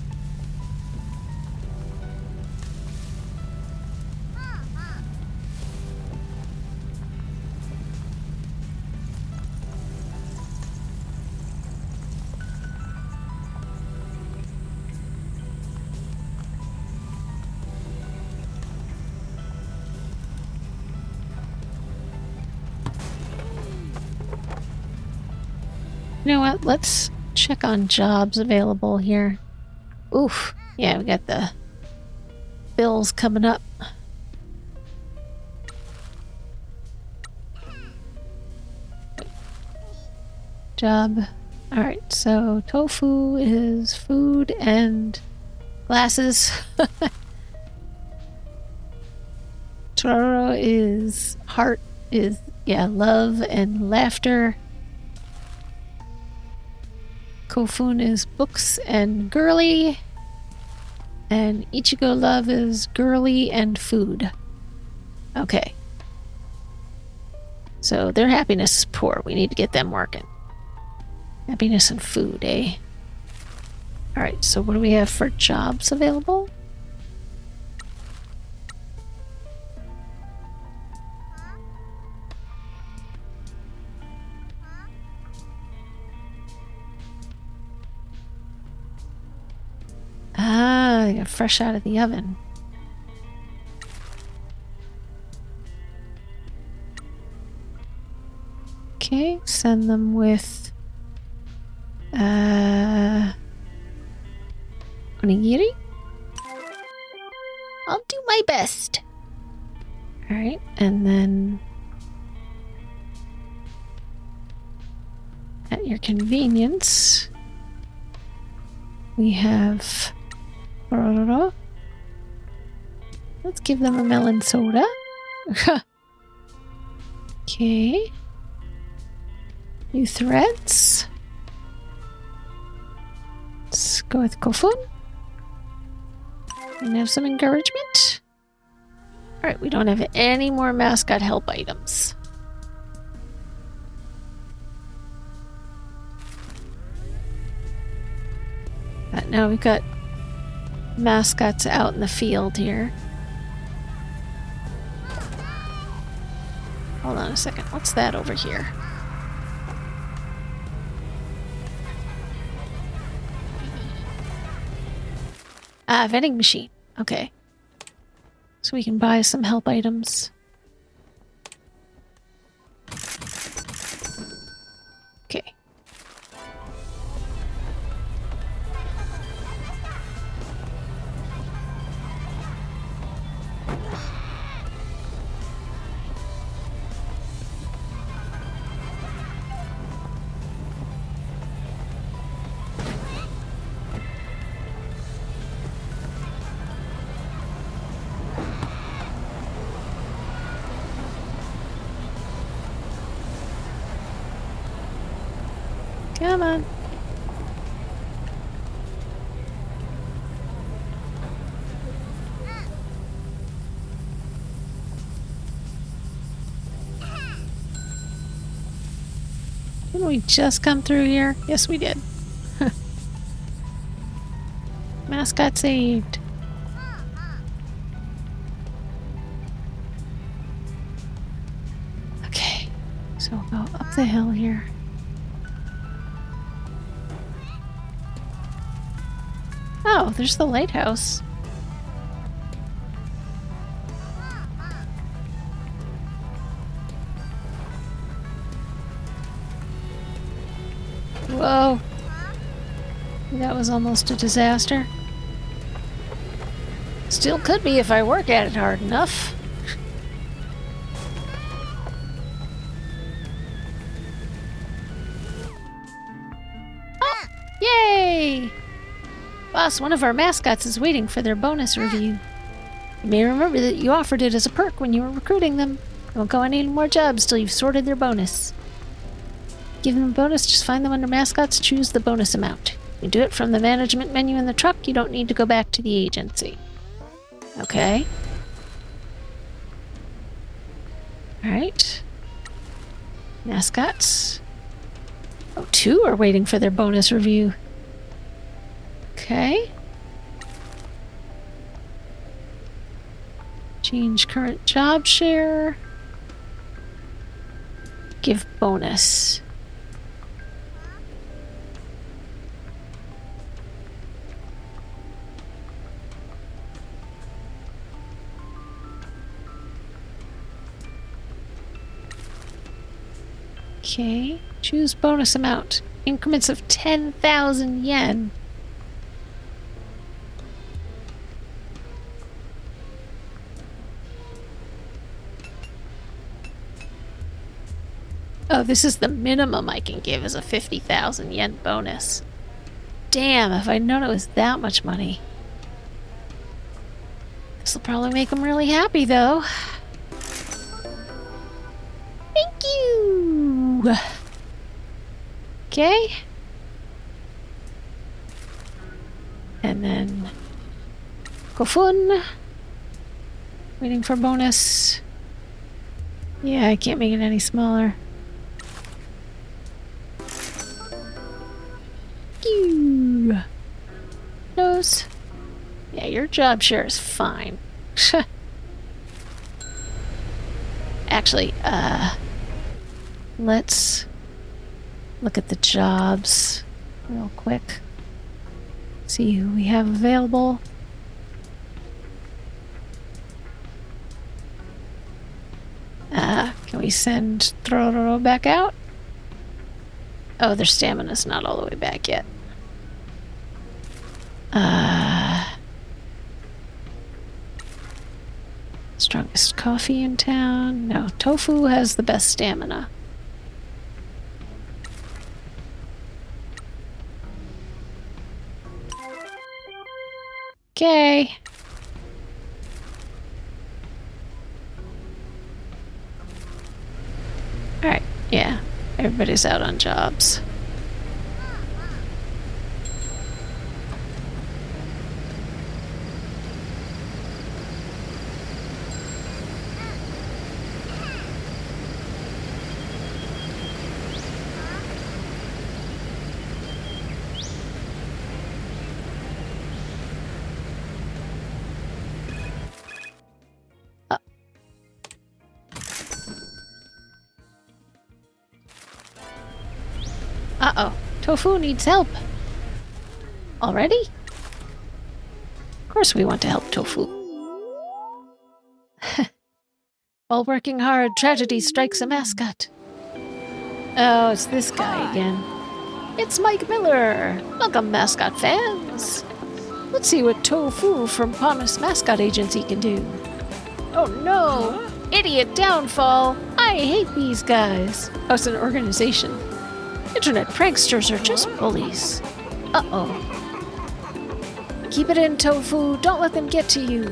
[SPEAKER 1] You know what? Let's check on jobs available here. Oof. Yeah, we got the bills coming up. Job. Alright, so tofu is food and glasses. Tororo is heart, is, yeah, love and laughter. Kofun is books and girly. And Ichigo love is girly and food. Okay. So their happiness is poor. We need to get them working. Happiness and food, eh? Alright, so what do we have for jobs available? Ah, they got fresh out of the oven. Okay, send them with onigiri? I'll do my best. Alright, and then at your convenience, we have... Let's give them a melon soda. Okay. New threads. Let's go with Kofun. And have some encouragement. Alright, we don't have any more mascot help items. But now we've got mascots out in the field here. Hold on a second. What's that over here? Ah, vending machine. Okay. So we can buy some help items. Okay. Come on. Didn't we just come through here? Yes, we did. Mascot saved. Okay, so we'll go up the hill here. Oh, there's the lighthouse. Whoa. That was almost a disaster. Still could be if I work at it hard enough. Oh, yay! Boss, one of our mascots is waiting for their bonus review. You may remember that you offered it as a perk when you were recruiting them. Don't go on any more jobs till you've sorted their bonus. Give them a bonus, just find them under mascots, choose the bonus amount. You do it from the management menu in the truck, you don't need to go back to the agency. Okay. Alright. Mascots. Oh, 2 are waiting for their bonus review. Okay. Change current job share. Give bonus. Okay. Choose bonus amount. Increments of 10,000 yen. Oh, this is the minimum I can give as a 50,000 yen bonus. Damn, if I'd known it was that much money. This will probably make them really happy, though. Thank you! Okay. And then... Kofun. Waiting for bonus. Yeah, I can't make it any smaller. Nose. Yeah, your job share is fine. Actually, let's look at the jobs real quick. See who we have available. Can we send Tororo back out? Oh, their stamina's not all the way back yet. Strong Strongest coffee in town. No, tofu has the best stamina. Okay. Alright, yeah. Everybody's out on jobs. Uh-oh. Tofu needs help. Already? Of course we want to help Tofu. While working hard, tragedy strikes a mascot. Oh, it's this guy again. It's Mike Miller! Welcome, Mascot fans! Let's see what Tofu from Promise Mascot Agency can do. Oh no! Idiot downfall! I hate these guys! Oh, it's an organization. Internet pranksters are just bullies. Uh-oh. Keep it in, Tofu. Don't let them get to you.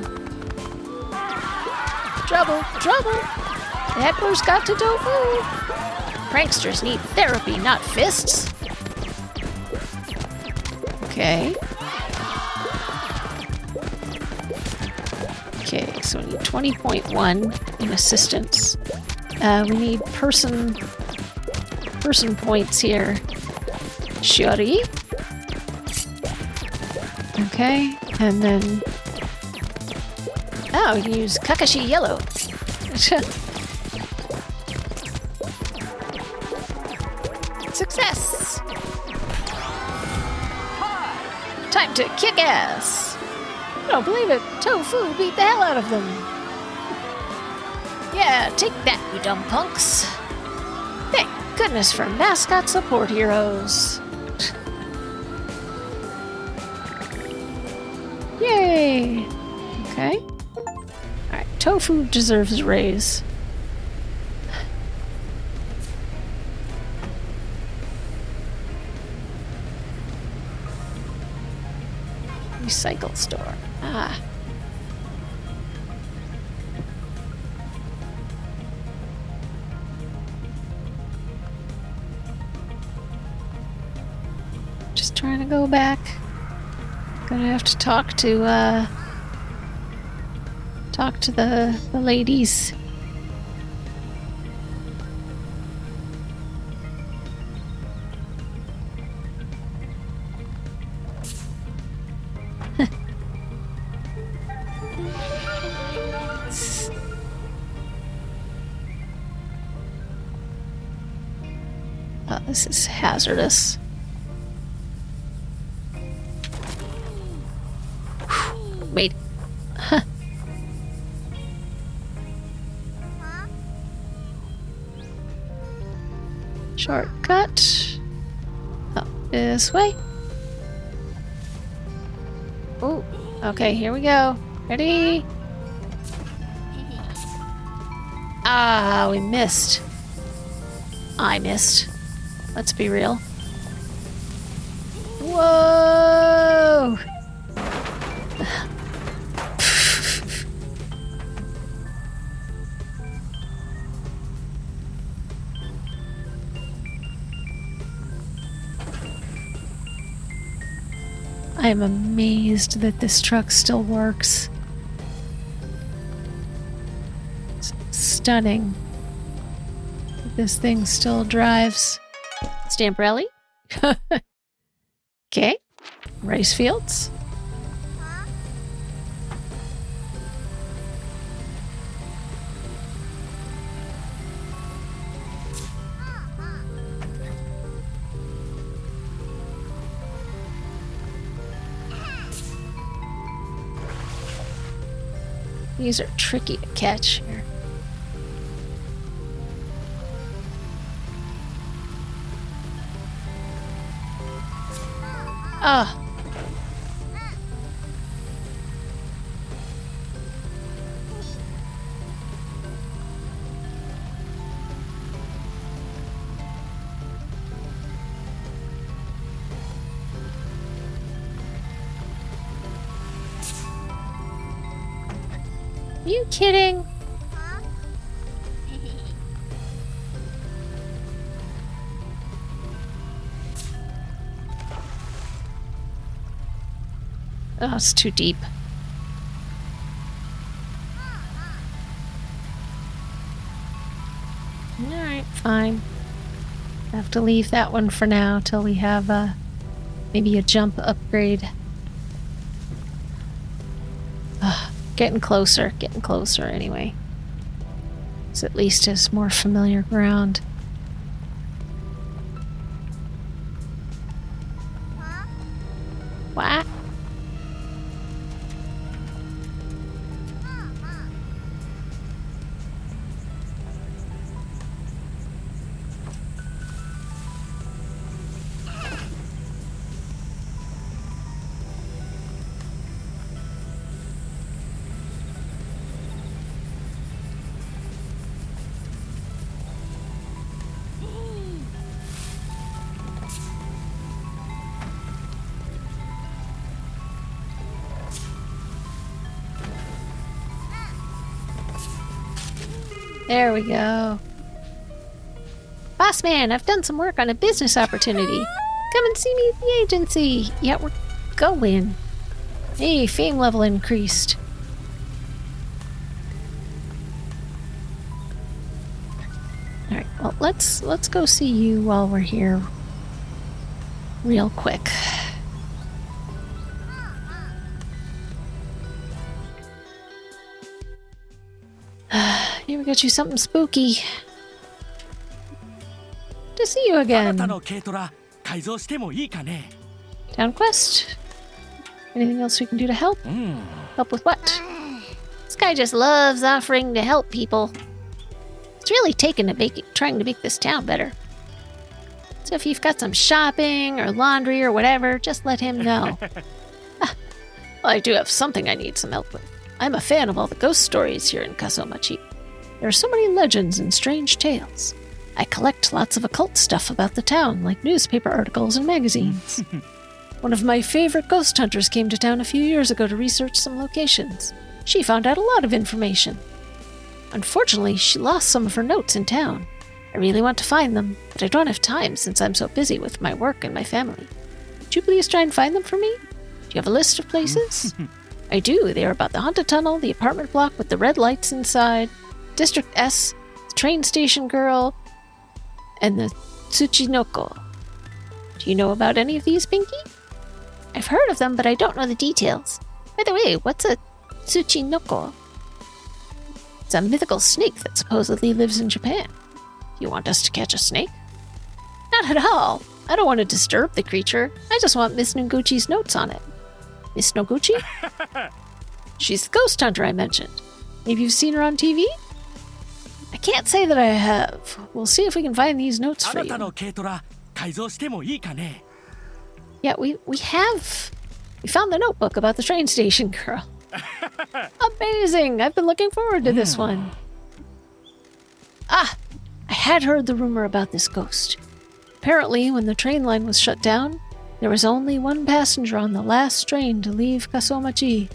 [SPEAKER 1] Trouble! Trouble! The hecklers got to Tofu! Pranksters need therapy, not fists. Okay. Okay, so we need 20.1 in assistance. We need person points here. Shiori. Okay, and then... Oh, we can use Kakashi Yellow. Success! Time to kick ass! I don't believe it. Tofu beat the hell out of them. Yeah, take that, you dumb punks. Thank goodness for mascot support heroes. Yay! Okay. Alright, Tofu deserves a raise. Recycle store. Ah. Just trying to go back. Gonna have to talk to the ladies. Oh, this is hazardous. Wait. Huh. Shortcut. Oh, this way. Oh, okay, here we go. Ready? Ah, we missed. I missed. Let's be real. Whoa! I am amazed that this truck still works. It's stunning. This thing still drives. Stamp rally. Okay. Rice fields. These are tricky to catch here. Ah. you kidding?
[SPEAKER 4] Huh?
[SPEAKER 1] Oh, it's too deep. Alright, fine. I have to leave that one for now till we have maybe a jump upgrade. Getting closer anyway. So at least it's more familiar ground.
[SPEAKER 4] Huh?
[SPEAKER 1] What? There we go. Boss man, I've done some work on a business opportunity. Come and see me at the agency. Yeah, we're going. Hey, fame level increased. Alright, well, let's go see you while we're here. Real quick. Here we got you something spooky. To see you
[SPEAKER 7] あな
[SPEAKER 1] again.
[SPEAKER 7] たの軽トラ改造してもいいかね
[SPEAKER 1] Town quest. Anything else we can do to help?
[SPEAKER 7] うん
[SPEAKER 1] Help with what? This guy just loves offering to help people. It's really taken to trying to make this town better. So if you've got some shopping or laundry or whatever, just let him know. Well, I do have something I need some help with. I'm a fan of all the ghost stories here in Kasomachi. There are so many legends and strange tales. I collect lots of occult stuff about the town, like newspaper articles and magazines. One of my favorite ghost hunters came to town a few years ago to research some locations. She found out a lot of information. Unfortunately, she lost some of her notes in town. I really want to find them, but I don't have time since I'm so busy with my work and my family. Would you please try and find them for me? Do you have a list of places? I do. They are about the haunted tunnel, the apartment block with the red lights inside, District S, the train station girl, and the Tsuchinoko. Do you know about any of these, Pinky? I've heard of them, but I don't know the details. By the way, what's a Tsuchinoko? It's a mythical snake that supposedly lives in Japan. Do you want us to catch a snake? Not at all. I don't want to disturb the creature. I just want Miss Noguchi's notes on it. Miss Noguchi? She's the ghost hunter I mentioned. Maybe you've seen her on TV? I can't say that I have. We'll see if we can find these notes
[SPEAKER 7] あ
[SPEAKER 1] for
[SPEAKER 7] な
[SPEAKER 1] you.
[SPEAKER 7] たの軽トラ改造してもいいかね
[SPEAKER 1] Yeah, we found the notebook about the train station girl. Amazing! I've been looking forward to this one. Ah! I had heard the rumor about this ghost. Apparently, when the train line was shut down, there was only one passenger on the last train to leave Kasomachi.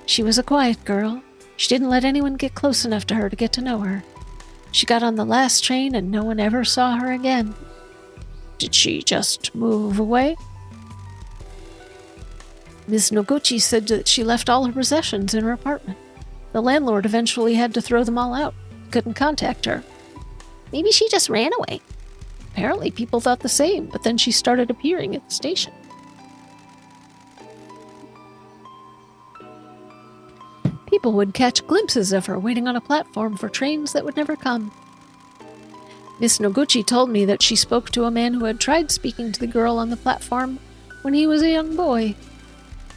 [SPEAKER 1] She was a quiet girl. She didn't let anyone get close enough to her to get to know her. She got on the last train and no one ever saw her again. Did she just move away? Ms. Noguchi said that she left all her possessions in her apartment. The landlord eventually had to throw them all out. Couldn't contact her. Maybe she just ran away. Apparently people thought the same, but then she started appearing at the station. People would catch glimpses of her waiting on a platform for trains that would never come. Miss Noguchi told me that she spoke to a man who had tried speaking to the girl on the platform when he was a young boy.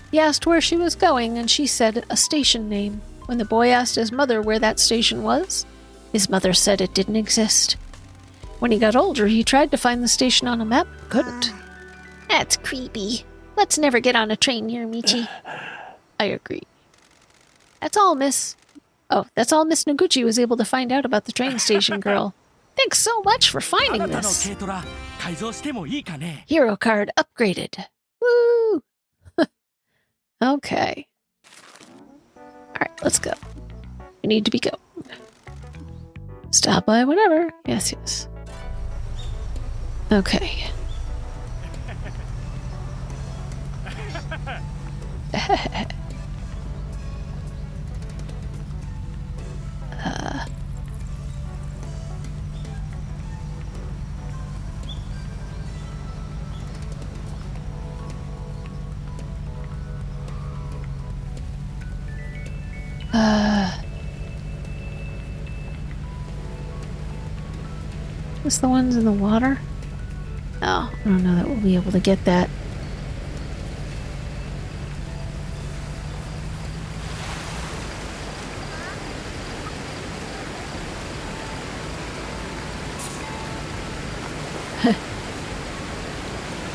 [SPEAKER 1] He asked where she was going, and she said a station name. When the boy asked his mother where that station was, his mother said it didn't exist. When he got older, he tried to find the station on a map, but couldn't. That's creepy. Let's never get on a train near Michi. I agree. That's all, Miss Noguchi was able to find out about the train station girl. Thanks so much for
[SPEAKER 7] あ
[SPEAKER 1] finding
[SPEAKER 7] なたの
[SPEAKER 1] this.
[SPEAKER 7] 軽トラ改造してもいいかね
[SPEAKER 1] Hero card upgraded. Woo! Okay. Alright, let's go. We need to be going. Stop by whatever. Yes, yes. Okay. Just the ones in the water? Oh, I don't know that we'll be able to get that.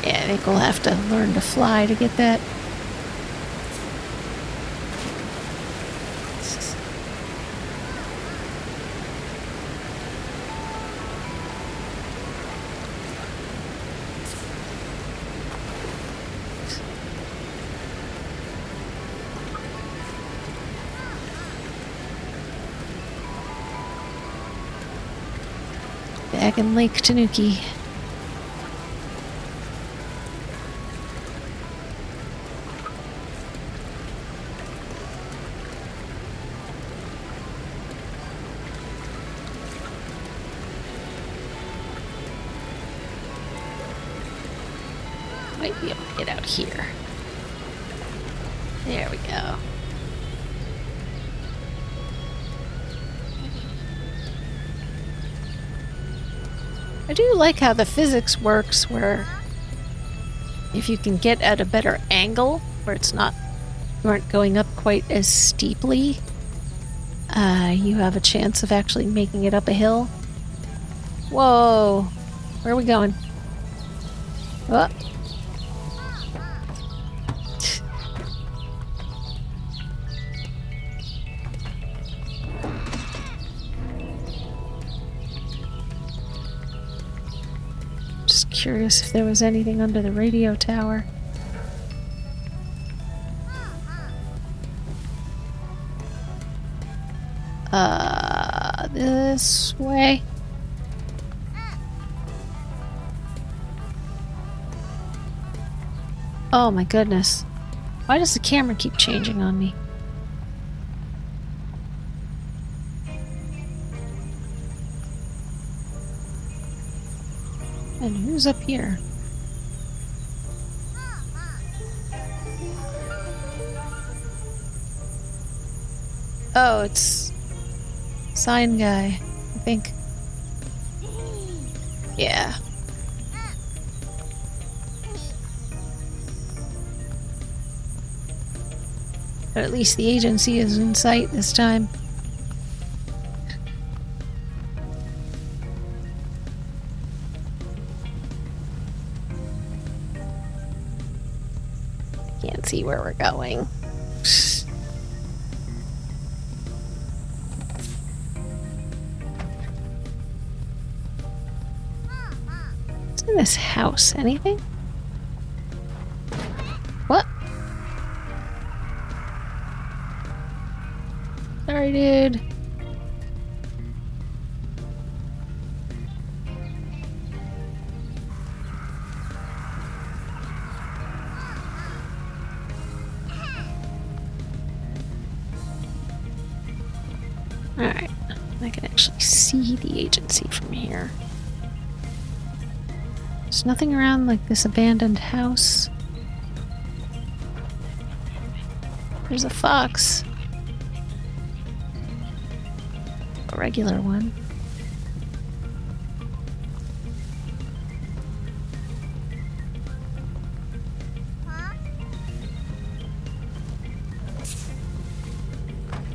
[SPEAKER 1] Yeah, I think we'll have to learn to fly to get that. Back in Lake Tanuki. Might be able to get out here. There we go. I do like how the physics works where if you can get at a better angle where it's not, you aren't going up quite as steeply, you have a chance of actually making it up a hill. Whoa! Where are we going? Oh. Just curious if there was anything under the radio tower. This way. Oh my goodness. Why does the camera keep changing on me? And who's up here? Oh, it's sign guy, I think. Yeah. But at least the agency is in sight this time. Can't see where we're going. What's in this house? Anything? What? Sorry, dude. Alright, I can actually see the agency from here. There's nothing around like this abandoned house. There's a fox. A regular one.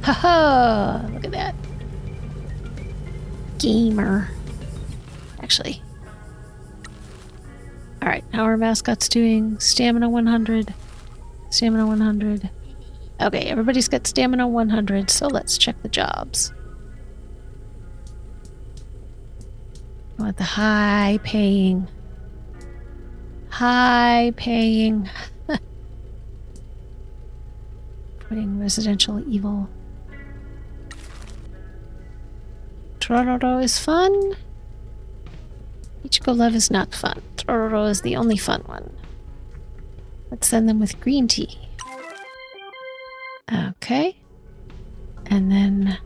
[SPEAKER 1] Haha! Look at that. Gamer. Actually. Alright, how are mascots doing? Stamina 100. Stamina 100. Okay, everybody's got stamina 100, so let's check the jobs. I want the high paying. High paying. Putting residential evil. Tororo is fun. Ichigo Love is not fun. Tororo is the only fun one. Let's send them with green tea. Okay. And then...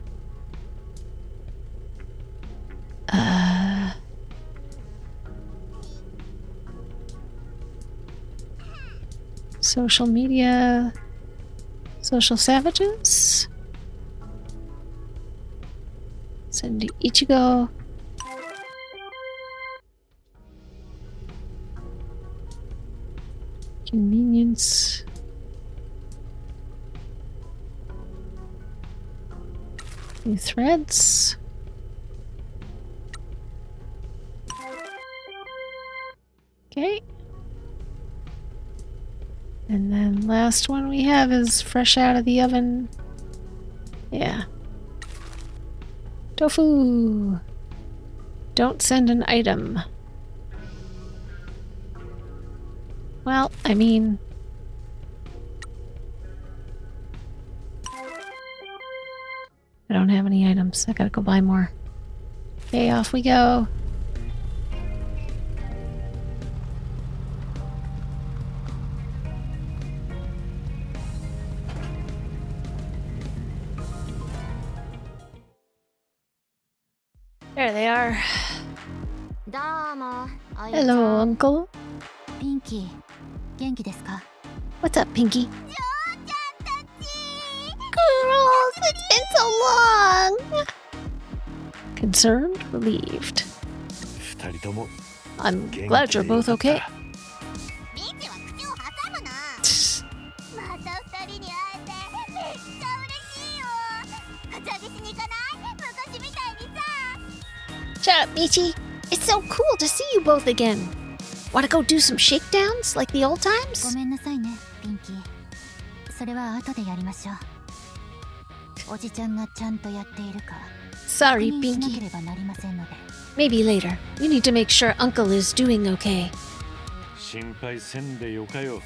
[SPEAKER 1] social media... Social savages? Send to Ichigo. Convenience. New threads. Okay. And then last one we have is fresh out of the oven. Yeah. Tofu. Don't send an item. Well, I mean... I don't have any items. I gotta go buy more. Okay, off we go. There they are. Hello, Uncle.
[SPEAKER 4] Pinky, 元気ですか?
[SPEAKER 1] What's up, Pinky? Girls, it's been so long! Concerned, relieved.
[SPEAKER 3] 二人とも
[SPEAKER 1] I'm glad you're both okay.
[SPEAKER 4] ミチは口を挟むな。また二人に会えてめっちゃ嬉しいよ。カツアゲしに行かない？昔みたいにさ。
[SPEAKER 5] Shut up, Michi. It's so cool to see you both again. Wanna go do some shakedowns like the old
[SPEAKER 4] ご
[SPEAKER 5] times?
[SPEAKER 4] めんなさいね、ピンキー。それは後でやりましょう。おじちゃんがちゃんとやっているか
[SPEAKER 5] Sorry,
[SPEAKER 4] 確認しなけ
[SPEAKER 5] Pinky.
[SPEAKER 4] ればなりませんので。
[SPEAKER 5] Maybe later. You need to make sure Uncle is doing okay.
[SPEAKER 3] 心配せんでよかよ。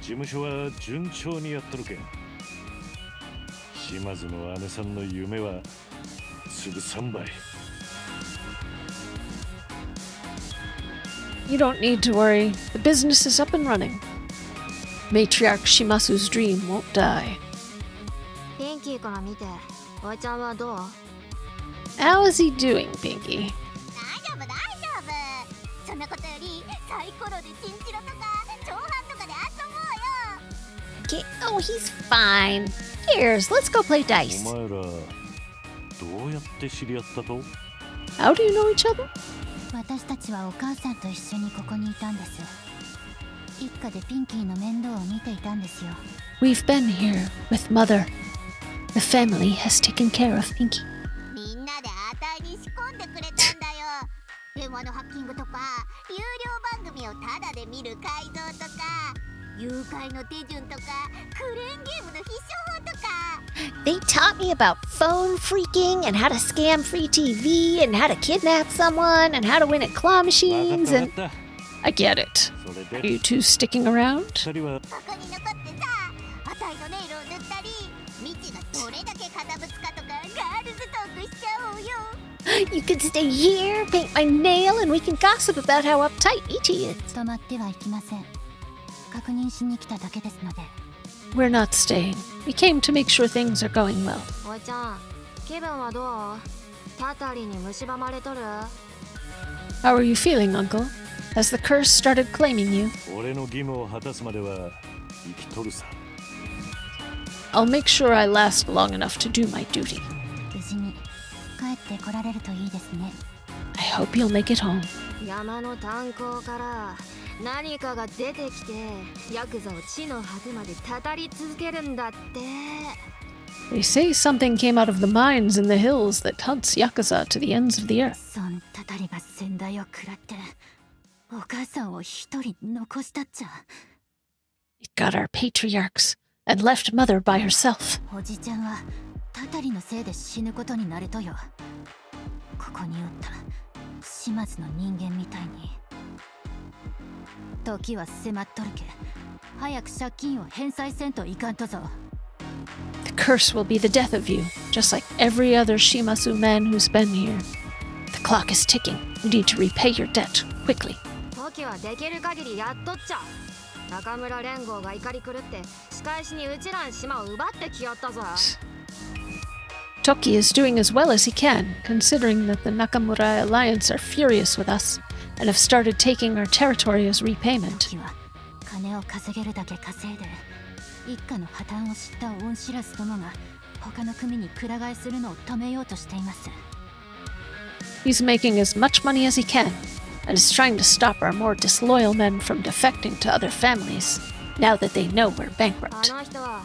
[SPEAKER 3] 事務所は順調にやっとるけん。島津の姉さんの夢はすぐ3倍。
[SPEAKER 1] You don't need to worry. The business is up and running. Matriarch Shimasu's dream won't die.
[SPEAKER 4] ピンキーから見て、おいちゃんはどう？
[SPEAKER 1] How is he doing, Pinky?
[SPEAKER 4] 大丈夫大丈夫。そんなことよりサイコロでチンチロとか長半とかで遊ぼうよ。
[SPEAKER 5] Okay. Oh, he's fine. Cheers. Let's go play
[SPEAKER 3] お
[SPEAKER 5] dice.
[SPEAKER 3] 前らどうやって知り合ったと？
[SPEAKER 1] How do you know each other?
[SPEAKER 4] 私たちはお母さんと一緒にここにいたんです。一家でピンキーの面倒を見ていたんですよ。
[SPEAKER 1] We've been here with Mother. The family has taken care of Pinky.
[SPEAKER 4] みんなであたいに仕込んでくれたんだよ。電話のハッキングとか、有料番組をタダで見る改造とか、誘拐の手順とか、クレーンゲームの必勝法とか。
[SPEAKER 5] They taught me about phone freaking and how to scam free TV and how to kidnap someone and how to win at claw
[SPEAKER 3] わかっ
[SPEAKER 5] machines
[SPEAKER 3] たわ
[SPEAKER 5] and
[SPEAKER 3] かった。
[SPEAKER 1] I get it.
[SPEAKER 3] それ
[SPEAKER 1] Are
[SPEAKER 3] で
[SPEAKER 1] you two sticking around?
[SPEAKER 3] 二人は
[SPEAKER 4] ここに残ってさ、あたいのネイルを塗ったり、ミチがどれだけ堅物かとか、ガールズトークしちゃおうよ。
[SPEAKER 5] you can stay here, paint my nail, and we can gossip about how uptight Ichi is.
[SPEAKER 4] 止まってはいきません。確認しに来ただけですので。
[SPEAKER 1] We're not staying. We came to make sure things are going well.
[SPEAKER 4] おいちゃん、気分はどう？タタリに蝕まれとる？
[SPEAKER 1] How are you feeling, Uncle? Has the curse started claiming you?
[SPEAKER 3] 俺の義務を果たすまでは生きとるさ。
[SPEAKER 1] I'll make sure I last long enough to do my duty.
[SPEAKER 4] 無事に帰ってこられるといいですね。
[SPEAKER 1] I hope you'll make it home.
[SPEAKER 8] 山の炭鉱から何かが出てきてヤクザを地の果てまでたたり続けるんだって。
[SPEAKER 1] They say something came out of the mines in the hills that hunts Yakuza to the ends of the earth.
[SPEAKER 4] そんたたりが先代を食らってお母さんを一人残したっちゃ。
[SPEAKER 1] It got our patriarchs and left Mother by herself.
[SPEAKER 4] おじちゃんはたたりのせいで死ぬことになるとよ。ここにおった島津の人間みたいに。時は迫っとるけ早く借金を返済せんといかんとぞ。
[SPEAKER 1] The curse will be the death of you, just like every other Shimasu man who's been here. The clock is ticking. You need to repay your debt, quickly.
[SPEAKER 8] 時はできる限りやっとっちゃ。中村連合が怒り狂って仕返しにうちらん島を奪ってきやったぞ。
[SPEAKER 1] Toki is doing as well as he can, considering that the Nakamura Alliance are furious with us and have started taking our territory as repayment.
[SPEAKER 4] 時は金を稼げるだけ稼いで一家の破綻を知った恩知らずどもが他の組にくら替えするのを止めようとしています。
[SPEAKER 1] He's making as much money as he can and is trying to stop our more disloyal men from defecting to other families, now that they know we're
[SPEAKER 8] あ
[SPEAKER 1] bankrupt.
[SPEAKER 8] の人は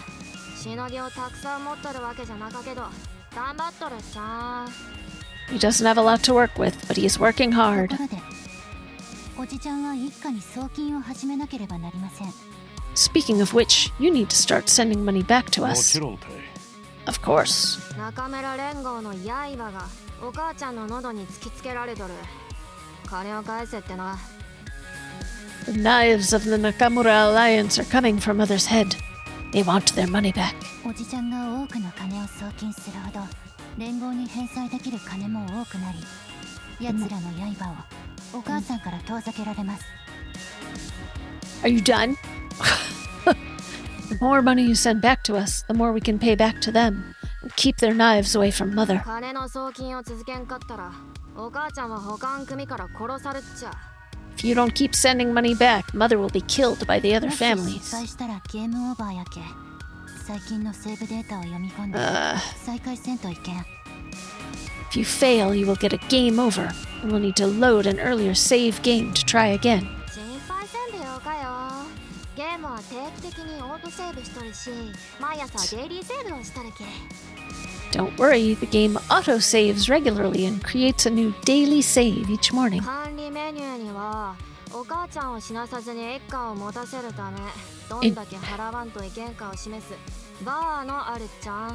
[SPEAKER 8] しのぎをたくさん持っとるわけじゃなかけど頑張っとるっちゃ。
[SPEAKER 1] He doesn't have a lot to work with, but he's working
[SPEAKER 4] と
[SPEAKER 1] hard.
[SPEAKER 4] ころでおじちゃんは一家に送金を始めなければなりません。
[SPEAKER 1] Speaking of which, you need to start sending money back to
[SPEAKER 3] も
[SPEAKER 1] us.
[SPEAKER 3] ちろんたい。
[SPEAKER 1] Of course.
[SPEAKER 8] 中村連合の刃がお母ちゃんの喉に突きつけられとる。金を返せってな。
[SPEAKER 1] The knives of the Nakamura Alliance are coming for Mother's head. They want their money back.
[SPEAKER 4] おじちゃんが多くの金を送金するほど連合に返済できる金も多くなり、奴らの刃をお母さんから遠ざけられます。
[SPEAKER 1] Are you done? The more money you send back to us, the more we can pay back to them and keep their knives away from Mother.
[SPEAKER 8] 金の送金を続けんかったらお母ちゃんは他の組から殺されっちゃ。
[SPEAKER 1] If you don't keep sending money back, Mother will be killed by the other
[SPEAKER 4] もし失
[SPEAKER 1] families.
[SPEAKER 4] 敗したらゲームオーバーやけ。最近のセーブデータを読み込んで再開せんといけん。
[SPEAKER 1] If you fail, you will get a game over and will need to load an earlier save game to try again.
[SPEAKER 8] 心配せんでよかよ。ゲームは定期的にオートセーブしとるし、毎朝デイリーセーブをしとるけ。
[SPEAKER 1] Don't worry, the game auto-saves regularly and creates a new daily save each morning.
[SPEAKER 8] 管理メニューにはお母ちゃんを死なさずに一家を持たせるためどんだけ払わんといけんかを示すバーのあるっちゃ。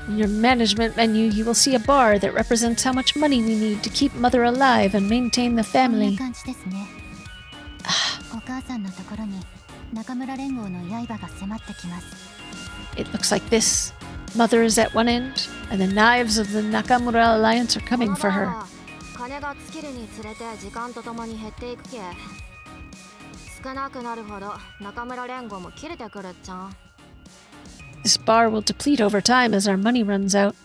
[SPEAKER 1] In your management menu, you will see a bar that represents how much money we need to keep Mother alive and maintain the
[SPEAKER 4] こんな
[SPEAKER 1] family.
[SPEAKER 4] 感じですね。お母さんのところに中村連合の刃が迫ってきます。
[SPEAKER 1] It looks like this. Mother is at one end, and the knives of the Nakamura Alliance are
[SPEAKER 8] こ
[SPEAKER 1] coming
[SPEAKER 8] の
[SPEAKER 1] for
[SPEAKER 8] バー
[SPEAKER 1] her.
[SPEAKER 8] は金が尽きるにつれて時間とともに減っていくけ。少なくなるほど中村連合も切れてくるっちゃ。
[SPEAKER 1] This bar will deplete over time as our money runs out.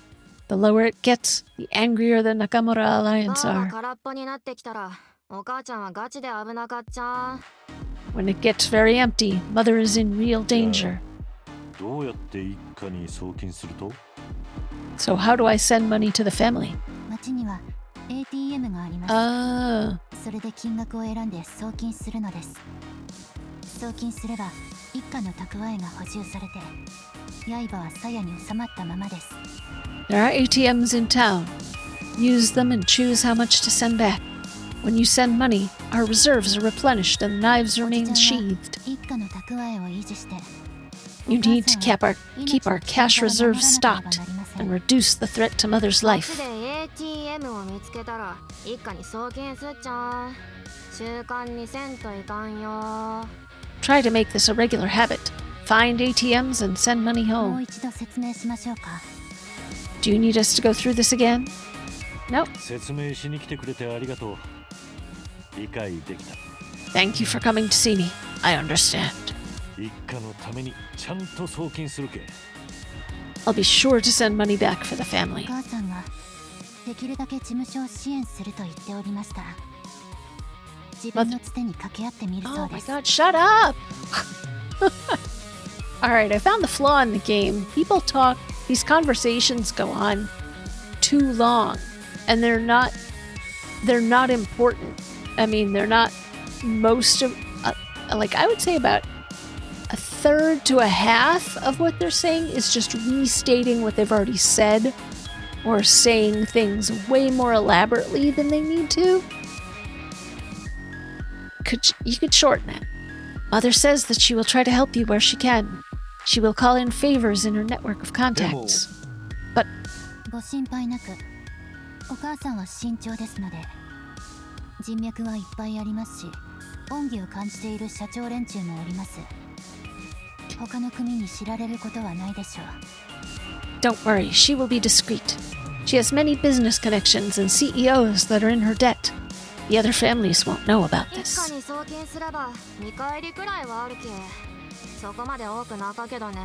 [SPEAKER 1] The lower it gets, the angrier the Nakamura
[SPEAKER 8] バ
[SPEAKER 1] Alliance
[SPEAKER 8] ーが
[SPEAKER 1] are.
[SPEAKER 8] 空っぽになってきたらお母ちゃんはガチで危なかっちゃ。
[SPEAKER 1] When it gets very empty, Mother is in real danger.
[SPEAKER 3] どうやって一家に送金すると？
[SPEAKER 1] So how do I send money to the family?
[SPEAKER 4] 町には ATM があります。
[SPEAKER 1] Ah,
[SPEAKER 4] それで金額を選んで送金するのです。送金すれば一家の蓄えが補充されて刃は鞘に収まったままです。
[SPEAKER 1] there are ATMs in town. Use them and choose how much to send back. When you send money, our reserves are replenished and the knives
[SPEAKER 4] おじ
[SPEAKER 1] remain
[SPEAKER 4] ちゃんは
[SPEAKER 1] sheathed.
[SPEAKER 4] 一家の蓄えを維持して
[SPEAKER 1] You need to keep our cash reserves stocked and reduce the threat to Mother's
[SPEAKER 8] 街
[SPEAKER 1] life.
[SPEAKER 8] で ATM を見つけたら一家に送金すっちゃ。習慣にせんといかんよ。
[SPEAKER 1] Try to make this a regular habit. Find ATMs and send money
[SPEAKER 4] もう
[SPEAKER 1] home.
[SPEAKER 4] 一度説明しましょうか。
[SPEAKER 1] Do you need us to go through this again? Nope.
[SPEAKER 3] 説明しに来てくれてありがとう。理解できた。
[SPEAKER 1] Thank you for coming to see me. I understand.
[SPEAKER 3] 一家のためにちゃんと送金するけ。
[SPEAKER 1] I'll be sure to send money back for the
[SPEAKER 4] お
[SPEAKER 1] family.
[SPEAKER 4] 母さんができるだけ事務所を支援すると言っておりました。自分のつてに掛け合ってみるそ
[SPEAKER 1] Oh
[SPEAKER 4] うで
[SPEAKER 1] my
[SPEAKER 4] す。
[SPEAKER 1] god, shut up! Alright, I found the flaw in the game. People talk, these conversations go on too long, and they're not important. I mean, they're not most of, like, I would say about a third to a half of what they're saying is just restating what they've already said, or saying things way more elaborately than they need to. You could shorten it. Mother says that she will try to help you where she can. She will call in favors in her network of contacts.
[SPEAKER 4] ご心配なく、お母さんは慎重ですので、人脈はいっぱいありますし、恩義を感じている社長連中もおります。他の組に知られることはないでしょう。
[SPEAKER 1] Don't worry, she will be discreet. She has many business connections and CEOs that are in her debt. The other families won't know about
[SPEAKER 8] 一
[SPEAKER 1] this.
[SPEAKER 8] 家に送金すれば見返りくらいはあるけ。そこまで多くなかけどね。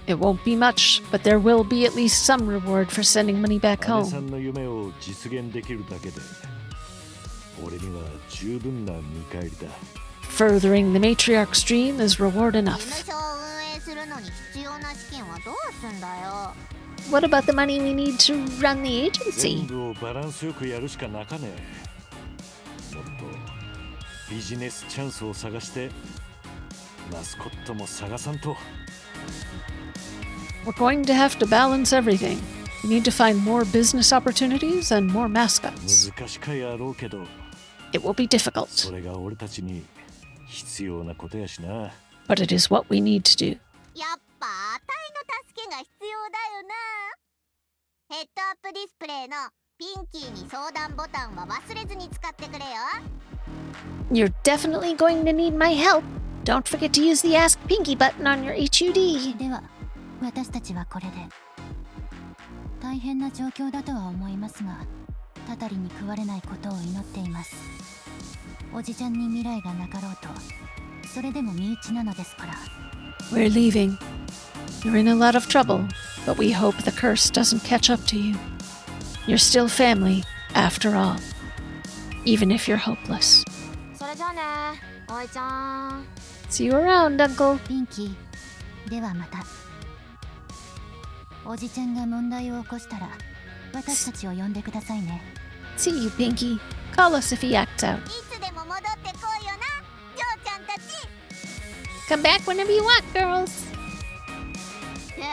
[SPEAKER 1] It won't be much, but there will be at least some reward for sending money back
[SPEAKER 3] 姉
[SPEAKER 1] home.
[SPEAKER 3] さんの夢を実現できるだけで俺には十分な見返りだ。
[SPEAKER 1] Furthering the matriarch's dream is reward
[SPEAKER 4] 事
[SPEAKER 1] enough.
[SPEAKER 4] 務所を運営するのに必要な資金はどうすんだよ。
[SPEAKER 1] What about the money we need to run the
[SPEAKER 3] 全
[SPEAKER 1] agency?
[SPEAKER 3] 部をバランスよくやるしかなかねえ。もっとビジネスチャンスを探してマスコットも探さんと。
[SPEAKER 1] We're going to have to balance everything. We need to find more business opportunities and more mascots.
[SPEAKER 3] 難しかやろうけど
[SPEAKER 1] It will be
[SPEAKER 3] そ
[SPEAKER 1] difficult,
[SPEAKER 3] れが俺たちに必要なことやしな。
[SPEAKER 1] but it is what we need to do.
[SPEAKER 4] やっぱあたいの助けが必要だよな。ヘッドアップディスプレイのピンキーに相談ボタンは忘れずに使ってくれよ。
[SPEAKER 5] You're definitely going to need my help. Don't forget to use the Ask Pinky button on your HUD.
[SPEAKER 4] では私たちはこれで。大変な状況だとは思いますが、たたりに食われないことを祈っています。おじちゃんに未来がなかろうと、それでも身内なのですから。
[SPEAKER 1] We're leaving. You're in a lot of trouble, but we hope the curse doesn't catch up to you. You're still family, after all, even if you're hopeless.
[SPEAKER 8] それじゃあね、おいちゃん。
[SPEAKER 1] See you around, Uncle.
[SPEAKER 4] ピンキー、ではまた。おじちゃんが問題を起こしたら、私たちを呼んでくださいね。
[SPEAKER 1] See you, Pinky. Call us if he acts out.
[SPEAKER 4] いつでも戻ってこいよな、ジョーちゃんたち。
[SPEAKER 5] Come back whenever you want, girls.
[SPEAKER 4] で、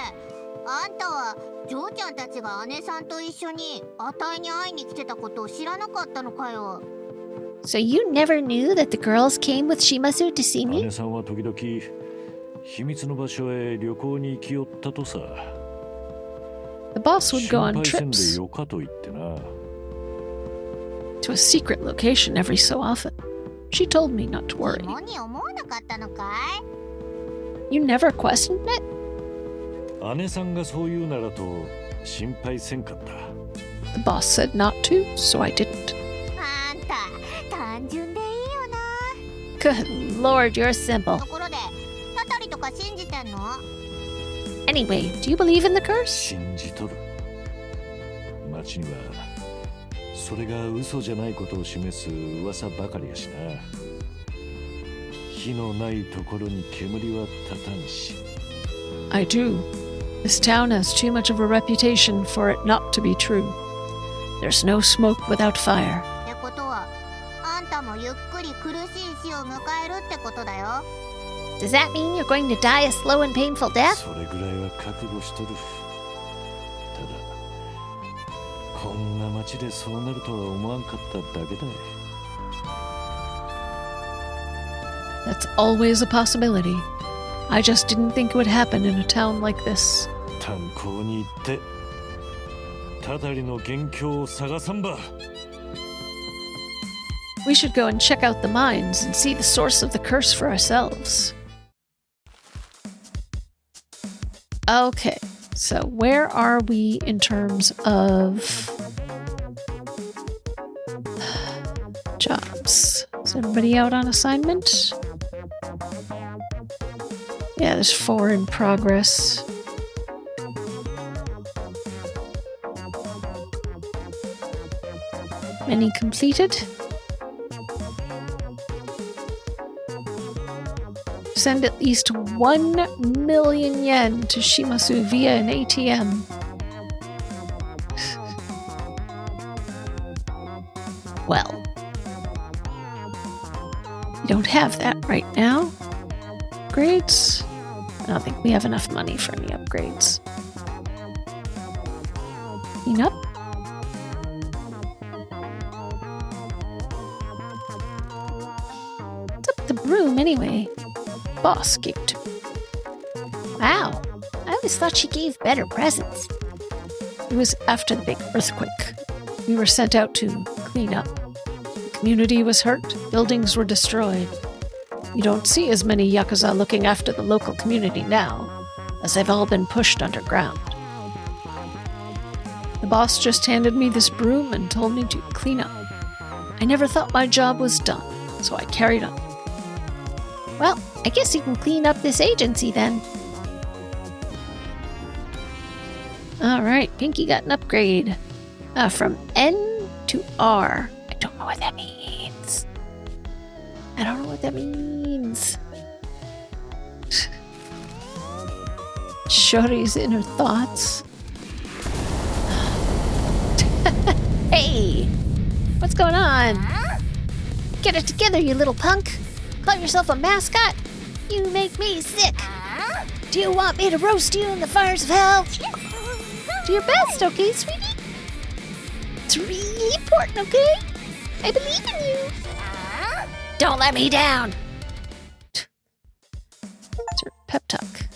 [SPEAKER 4] あんたはジョーちゃんたちが姉さんと一緒にあたいに会いに来てたことを知らなかったのかよ。
[SPEAKER 5] So you never knew that the girls came with Shimazu to see me?
[SPEAKER 3] 姉さんは時々秘密の場所へ旅行に行きよったとさ。
[SPEAKER 1] The boss would go on
[SPEAKER 3] 心配せんで
[SPEAKER 1] trips
[SPEAKER 3] よかと言ってな。
[SPEAKER 1] to a secret location every so often. She told me not to
[SPEAKER 4] 疑
[SPEAKER 1] worry.
[SPEAKER 4] 問に思わなかったのかい？
[SPEAKER 1] You never questioned it?
[SPEAKER 3] 姉さんがそう言うならと心配せんかった。
[SPEAKER 1] The boss said not to, so I didn't.
[SPEAKER 4] あんた単純でいいよな。
[SPEAKER 5] Good lord, you're simple.
[SPEAKER 4] ところで、たたりとか信じてんの？
[SPEAKER 5] Anyway, do you believe in the curse?
[SPEAKER 3] 信じとる。町にはそれが嘘じゃないことを示す噂ばかりやしな。火のないところに煙は立たんし。
[SPEAKER 1] I do. This town has too much of a reputation for it not to be true. There's no smoke without fire.
[SPEAKER 4] ってことは、あんたもゆっくり苦しい死を迎えるってことだよ。
[SPEAKER 5] Does that mean you're going to die a slow and painful death?
[SPEAKER 3] それぐらいは覚悟しとる。ただ、こんな町でそうなるとは思わんかっただけだ。
[SPEAKER 1] That's always a possibility. I just didn't think it would happen in a town like this.
[SPEAKER 3] 炭鉱に行ってたたりの元凶を探さんば。
[SPEAKER 1] We should go and check out the mines and see the source of the curse for ourselves. Okay, so where are we in terms of jobs? Is everybody out on assignment? Yeah, there's 4 in progress. Many completed. Send at least 1 million yen to Shimazu via an ATM. Well, we don't have that right now. Upgrades? I don't think we have enough money for any upgrades. Clean up? What's up with the broom anyway? Boss gave to me.
[SPEAKER 5] Wow, I always thought she gave better presents.
[SPEAKER 1] It was after the big earthquake. We were sent out to clean up. The community was hurt, buildings were destroyed. You don't see as many Yakuza looking after the local community now, as they've all been pushed underground. The boss just handed me this broom and told me to clean up. I never thought my job was done, so I carried on.
[SPEAKER 5] Well, I guess you can clean up this agency then.
[SPEAKER 1] Alright, Pinky got an upgrade. From N to R. I don't know what that means. Shiori's inner thoughts. Hey! What's going on?
[SPEAKER 5] Get it together, you little punk. Call yourself a mascot? You make me sick. Do you want me to roast you in the fires of hell?
[SPEAKER 1] Do your best, okay, sweetie?
[SPEAKER 5] It's really important, okay? I believe in you. Don't let me down.
[SPEAKER 1] It's her pep talk.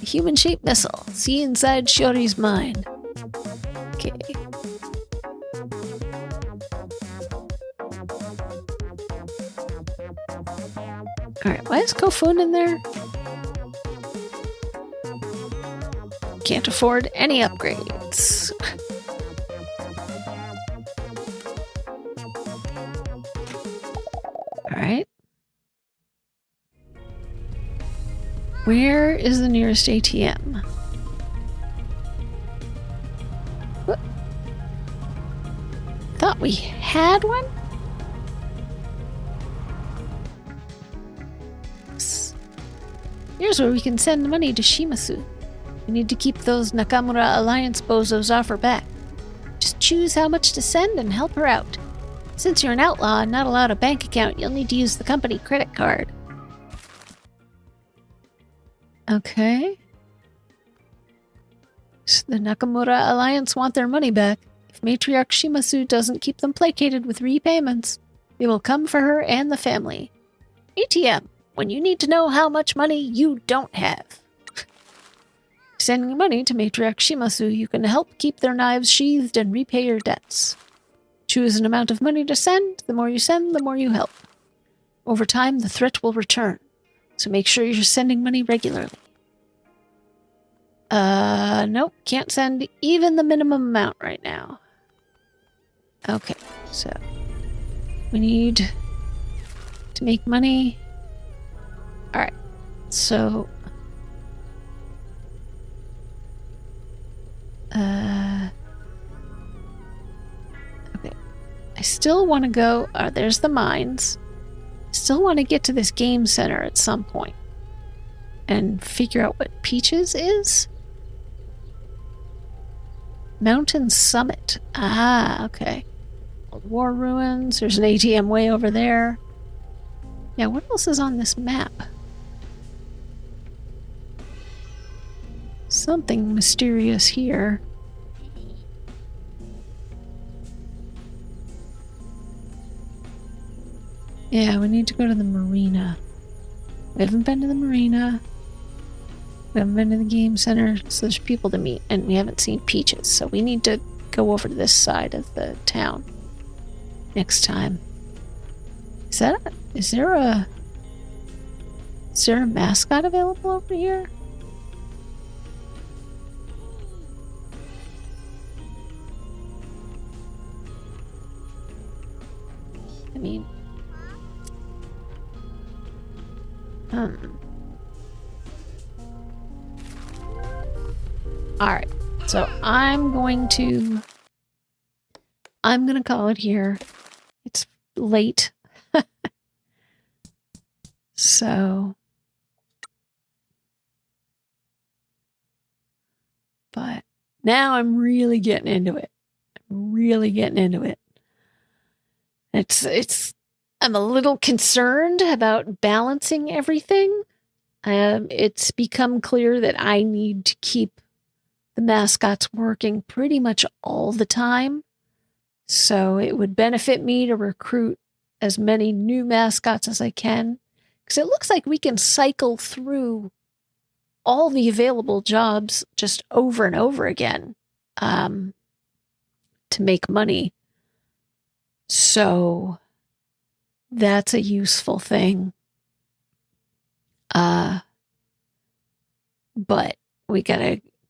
[SPEAKER 1] A human-shaped missile. See inside Shiori's mind. Okay. Alright, why is Kofun in there? Can't afford any upgrades. Alright. Where is the nearest ATM? What? Thought we had one? Here's where we can send money to Shimasu. We need to keep those Nakamura Alliance bozos off her back. Just choose how much to send and help her out. Since you're an outlaw and not allowed a bank account, you'll need to use the company credit card. Okay. So the Nakamura Alliance want their money back. If Matriarch Shimasu doesn't keep them placated with repayments, they will come for her and the family. ATM, when you need to know how much money you don't have. Sending money to Matriarch Shimasu, you can help keep their knives sheathed and repay your debts. Choose an amount of money to send. The more you send, the more you help. Over time, the threat will return, so make sure you're sending money regularly. Nope, can't send even the minimum amount right now. Okay, so we need to make money. Alright, so okay. I still want to go, there's the mines. Still want to get to this game center at some point and figure out what Peaches is. Mountain Summit. Ah, okay. Old War Ruins. There's an ATM way over there. Yeah, what else is on this map? Something mysterious here. Yeah, we need to go to the marina. We haven't been to the marina. We haven't been to the game center, so there's people to meet, and we haven't seen Peaches, so we need to go over to this side of the town next time. Is there a mascot available over here? I mean, Alright, so I'm gonna call it here. It's late. So, but now I'm really getting into it. I'm a little concerned about balancing everything. It's become clear that I need to keep the mascots working pretty much all the time. So it would benefit me to recruit as many new mascots as I can. Because it looks like we can cycle through all the available jobs just over and over again to make money. So that's a useful thing. But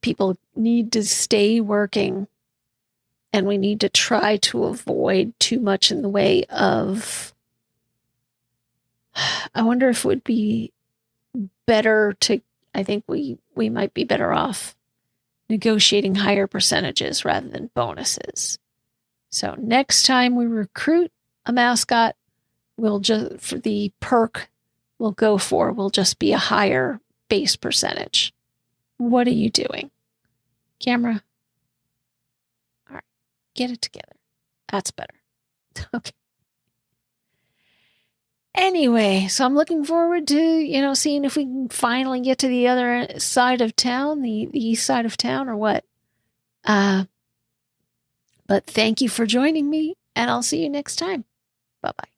[SPEAKER 1] people need to stay working, and we need to try to avoid too much in the way of, I wonder if it would be better I think we might be better off negotiating higher percentages rather than bonuses. So next time we recruit a mascot, we'll just, for the perk we'll go for, will just be a higher base percentage. What are you doing? Camera? All right, get it together. That's better. Okay. Anyway, so I'm looking forward to, seeing if we can finally get to the other side of town, the east side of town, or what. But thank you for joining me, and I'll see you next time. Bye-bye.